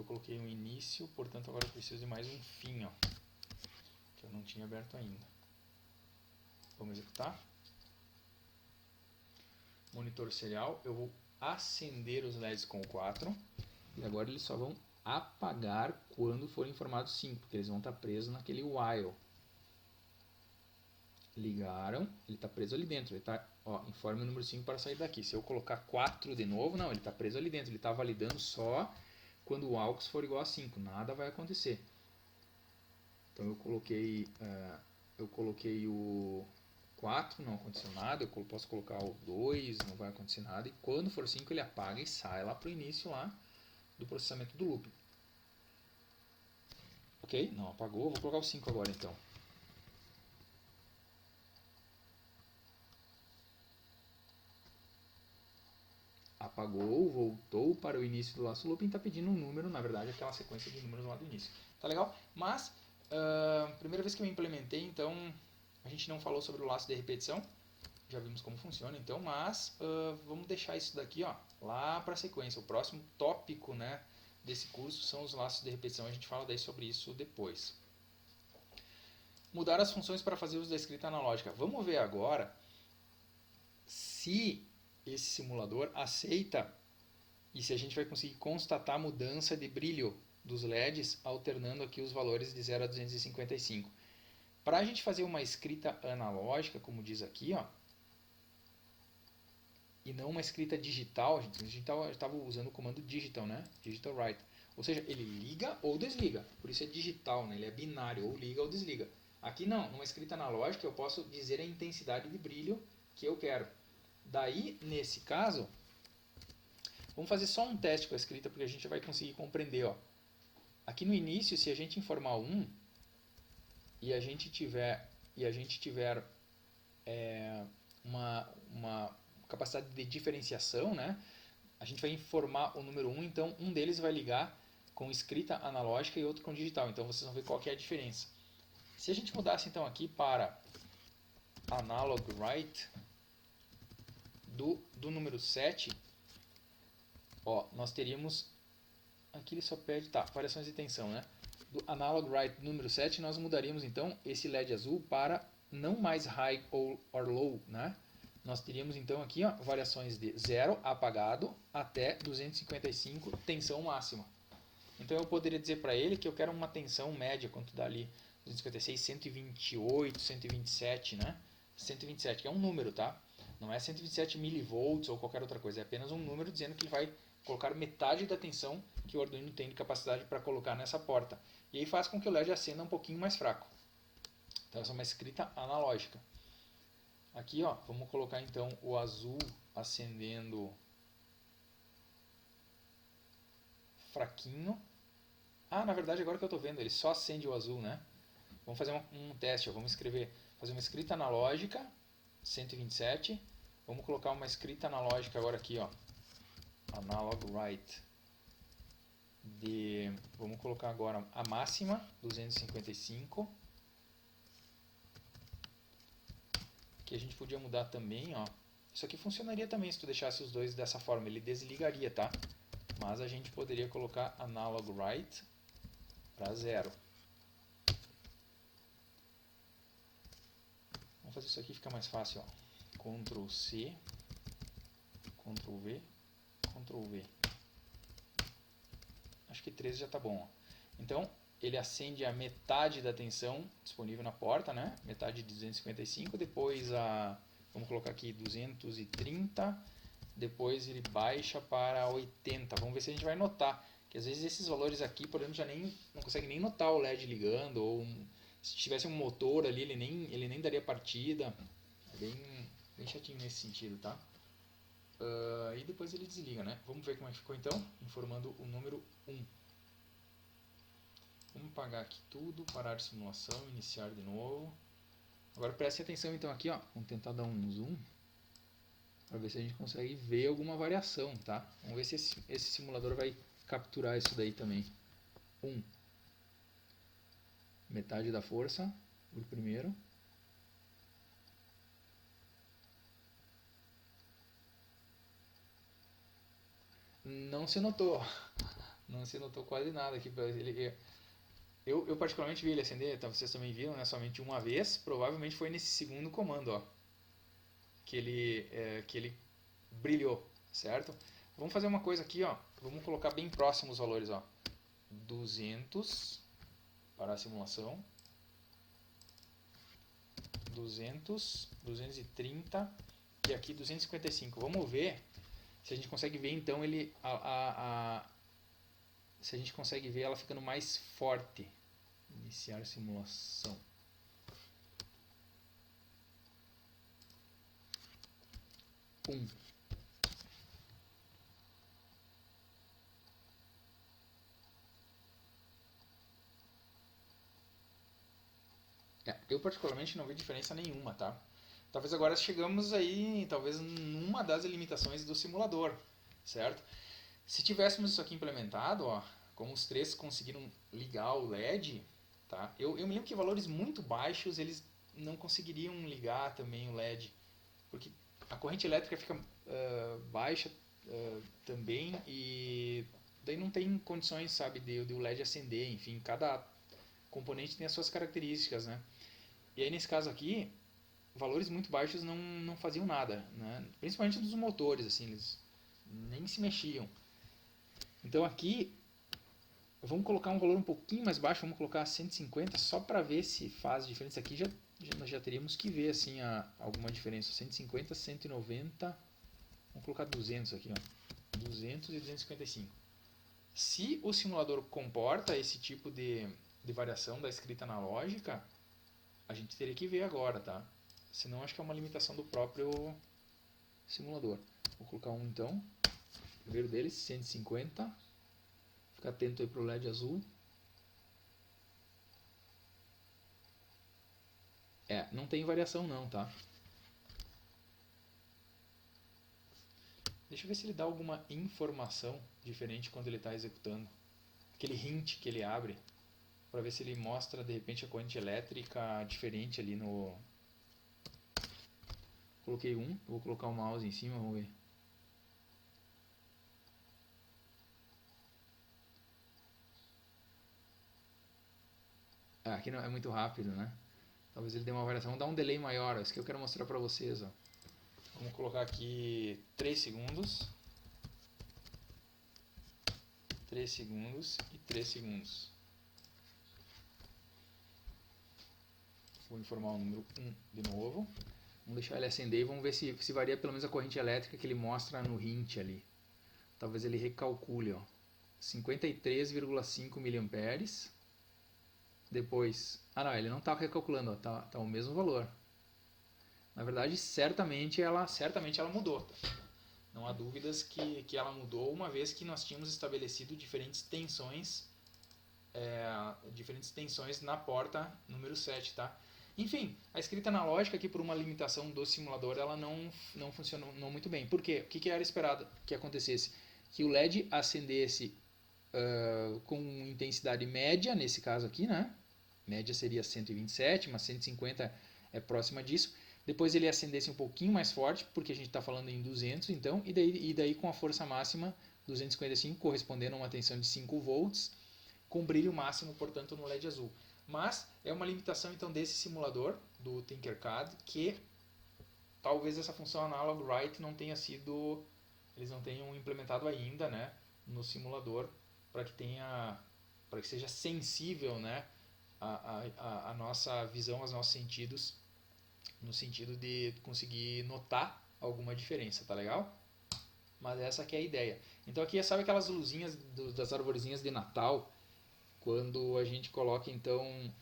coloquei um início, portanto agora eu preciso de mais um fim, ó, que eu não tinha aberto ainda. Vamos executar. Monitor serial, eu vou acender os LEDs com o 4 e agora eles só vão apagar quando for informado 5, porque eles vão estar presos naquele while. Ligaram, ele está preso ali dentro, ele está, ó, informe o número 5 para sair daqui. Se eu colocar 4 de novo, não, ele está preso ali dentro, ele está validando só quando o aux for igual a 5, nada vai acontecer. Então eu coloquei o 4, não aconteceu nada, eu posso colocar o 2, não vai acontecer nada, e quando for 5 ele apaga e sai lá para o início lá, do processamento do looping. Ok? Não apagou. Vou colocar o 5 agora então. Apagou, voltou para o início do laço looping, está pedindo um número, na verdade aquela sequência de números lá do início. Tá legal? Mas, primeira vez que eu implementei, então, a gente não falou sobre o laço de repetição, já vimos como funciona, então, mas vamos deixar isso daqui ó, lá para a sequência. O próximo tópico, né, desse curso são os laços de repetição, a gente fala daí sobre isso depois. Mudar as funções para fazer uso da escrita analógica. Vamos ver agora se esse simulador aceita e se a gente vai conseguir constatar a mudança de brilho dos LEDs alternando aqui os valores de 0 a 255. Para a gente fazer uma escrita analógica, como diz aqui, ó, e não uma escrita digital, a gente estava usando o comando digital, né? Digital write. Ou seja, ele liga ou desliga, por isso é digital, né? Ele é binário, ou liga ou desliga. Aqui não, numa escrita analógica eu posso dizer a intensidade de brilho que eu quero. Daí, nesse caso, vamos fazer só um teste com a escrita, porque a gente vai conseguir compreender. Ó. Aqui no início, se a gente informar 1 e a gente tiver uma capacidade de diferenciação, né? A gente vai informar o número 1, então um deles vai ligar com escrita analógica e outro com digital. Então vocês vão ver qual que é a diferença. Se a gente mudasse então aqui para analog write do número 7, ó, nós teríamos, aqui ele só pede, tá, variações de tensão, né? Do analog write número 7, nós mudaríamos então esse LED azul para não mais high or low, né? Nós teríamos então aqui ó, variações de 0 apagado até 255 tensão máxima. Então eu poderia dizer para ele que eu quero uma tensão média, quanto dá ali 256, 128, 127, né? 127, que é um número, tá? Não é 127 milivolts ou qualquer outra coisa, é apenas um número dizendo que ele vai colocar metade da tensão que o Arduino tem de capacidade para colocar nessa porta. E aí faz com que o LED acenda um pouquinho mais fraco. Então essa é uma escrita analógica. Aqui ó, vamos colocar então o azul acendendo fraquinho. Ah, na verdade agora que eu estou vendo, ele só acende o azul, né? Vamos fazer um teste, ó. Vamos fazer uma escrita analógica, 127. Vamos colocar uma escrita analógica agora aqui, ó. Analog write. Vamos colocar agora a máxima, 255. Que a gente podia mudar também, ó. Isso aqui funcionaria também se tu deixasse os dois dessa forma, ele desligaria, tá? Mas a gente poderia colocar analog write para 0. Vamos fazer isso aqui, fica mais fácil, ó. Ctrl C, Ctrl V, Ctrl V. Acho que 13 já está bom, ó. Então, ele acende a metade da tensão disponível na porta, né? Metade de 255, depois vamos colocar aqui 230, depois ele baixa para 80. Vamos ver se a gente vai notar, que às vezes esses valores aqui, por exemplo, já não consegue nem notar o LED ligando, ou se tivesse um motor ali, ele nem daria partida. É bem chatinho nesse sentido, tá? E depois ele desliga, né? Vamos ver como é que ficou então, informando o número 1. Vamos apagar aqui tudo, parar a simulação, iniciar de novo. Agora preste atenção então aqui, ó. Vamos tentar dar um zoom para ver se a gente consegue ver alguma variação, tá? Vamos ver se esse simulador vai capturar isso daí também. 1. Metade da força por primeiro. Não se notou. Não se notou quase nada aqui. Eu particularmente vi ele acender, tá? Vocês também viram, né? Somente uma vez. Provavelmente foi nesse segundo comando, ó, que ele brilhou, certo? Vamos fazer uma coisa aqui, ó. Vamos colocar bem próximo os valores, ó. 200 para a simulação. 200, 230 e aqui 255. Vamos ver se a gente consegue ver então ele se a gente consegue ver ela ficando mais forte. Iniciar simulação. Eu particularmente não vi diferença nenhuma, tá? Talvez agora chegamos aí, talvez numa das limitações do simulador, certo? Se tivéssemos isso aqui implementado, ó, como os três conseguiram ligar o LED, tá? Eu me lembro que valores muito baixos eles não conseguiriam ligar também o LED, porque a corrente elétrica fica baixa também e daí não tem condições, sabe, de o LED acender, enfim, cada componente tem as suas características, né? E aí nesse caso aqui, valores muito baixos não faziam nada, né? Principalmente dos motores, assim, eles nem se mexiam. Então aqui, vamos colocar um valor um pouquinho mais baixo, vamos colocar 150 só para ver se faz diferença. Aqui nós já teríamos que ver assim alguma diferença. 150, 190, vamos colocar 200 aqui, ó. 200 e 255. Se o simulador comporta esse tipo de variação da escrita analógica, a gente teria que ver agora, tá? Senão acho que é uma limitação do próprio simulador. Vou colocar um então. O primeiro deles, 150. Fica atento aí pro LED azul. Não tem variação não, tá? Deixa eu ver se ele dá alguma informação diferente quando ele está executando. Aquele hint que ele abre, para ver se ele mostra de repente a corrente elétrica diferente ali no... Coloquei um, vou colocar o mouse em cima, vamos ver. Aqui não é muito rápido, né? Talvez ele dê uma variação, vamos dar um delay maior, isso que eu quero mostrar para vocês, ó. Vamos colocar aqui 3 segundos. 3 segundos e 3 segundos. Vou informar o número 1 de novo. Vamos deixar ele acender e vamos ver se varia pelo menos a corrente elétrica que ele mostra no hint ali. Talvez ele recalcule, ó. 53,5 mA. Depois... não, ele não está recalculando, ó. Tá o mesmo valor. Na verdade, certamente ela mudou. Tá? Não há dúvidas que ela mudou, uma vez que nós tínhamos estabelecido diferentes tensões na porta número 7, tá? Enfim, a escrita analógica aqui por uma limitação do simulador, ela não funcionou muito bem. Por quê? O que era esperado que acontecesse? Que o LED acendesse com intensidade média, nesse caso aqui, né? Média seria 127, mas 150 é próxima disso. Depois ele acendesse um pouquinho mais forte, porque a gente está falando em 200, então, e daí com a força máxima 255, correspondendo a uma tensão de 5 volts, com brilho máximo, portanto, no LED azul. Mas é uma limitação então desse simulador do Tinkercad, que talvez essa função analog write não tenha sido, eles não tenham implementado ainda, né, no simulador, para que seja sensível, né, a nossa visão, aos nossos sentidos, no sentido de conseguir notar alguma diferença, tá legal? Mas essa que é a ideia. Então aqui sabe aquelas luzinhas das arvorezinhas de Natal, quando a gente coloca então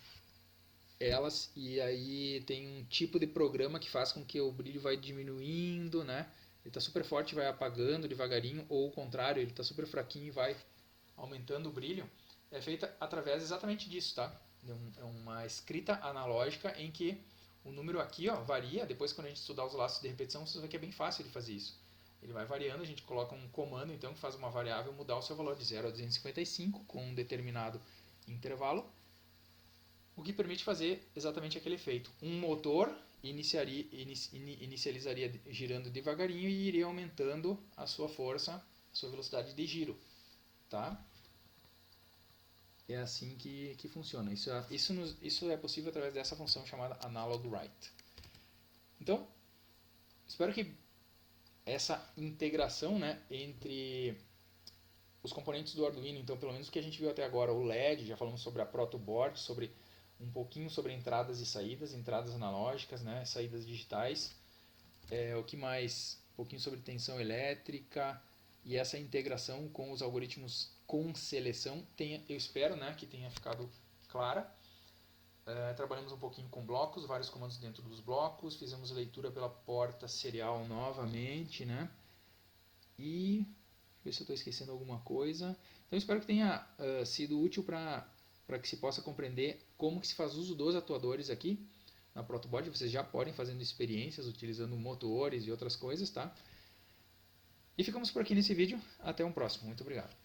elas e aí tem um tipo de programa que faz com que o brilho vai diminuindo, né? Ele está super forte e vai apagando devagarinho, ou o contrário, ele está super fraquinho e vai aumentando o brilho. É feita através exatamente disso, tá? É uma escrita analógica em que o número aqui, ó, varia. Depois, quando a gente estudar os laços de repetição, você vai ver que é bem fácil de fazer isso. Ele vai variando, a gente coloca um comando então que faz uma variável mudar o seu valor de 0 a 255 com um determinado intervalo, o que permite fazer exatamente aquele efeito. Um motor inicializaria girando devagarinho e iria aumentando a sua força, a sua velocidade de giro. Tá? É assim que funciona. Isso é possível através dessa função chamada analog write. Então, espero que essa integração, né, entre os componentes do Arduino, então pelo menos o que a gente viu até agora, o LED, já falamos sobre a protoboard, sobre um pouquinho sobre entradas e saídas, entradas analógicas, né, saídas digitais, o que mais? Um pouquinho sobre tensão elétrica e essa integração com os algoritmos com seleção, eu espero, né, que tenha ficado clara. Trabalhamos um pouquinho com blocos, vários comandos dentro dos blocos, fizemos leitura pela porta serial novamente, né? E ver se eu estou esquecendo alguma coisa. Então espero que tenha sido útil para para que se possa compreender como que se faz uso dos atuadores aqui na Protobot. Vocês já podem fazendo experiências utilizando motores e outras coisas, tá? E ficamos por aqui nesse vídeo. Até um próximo. Muito obrigado.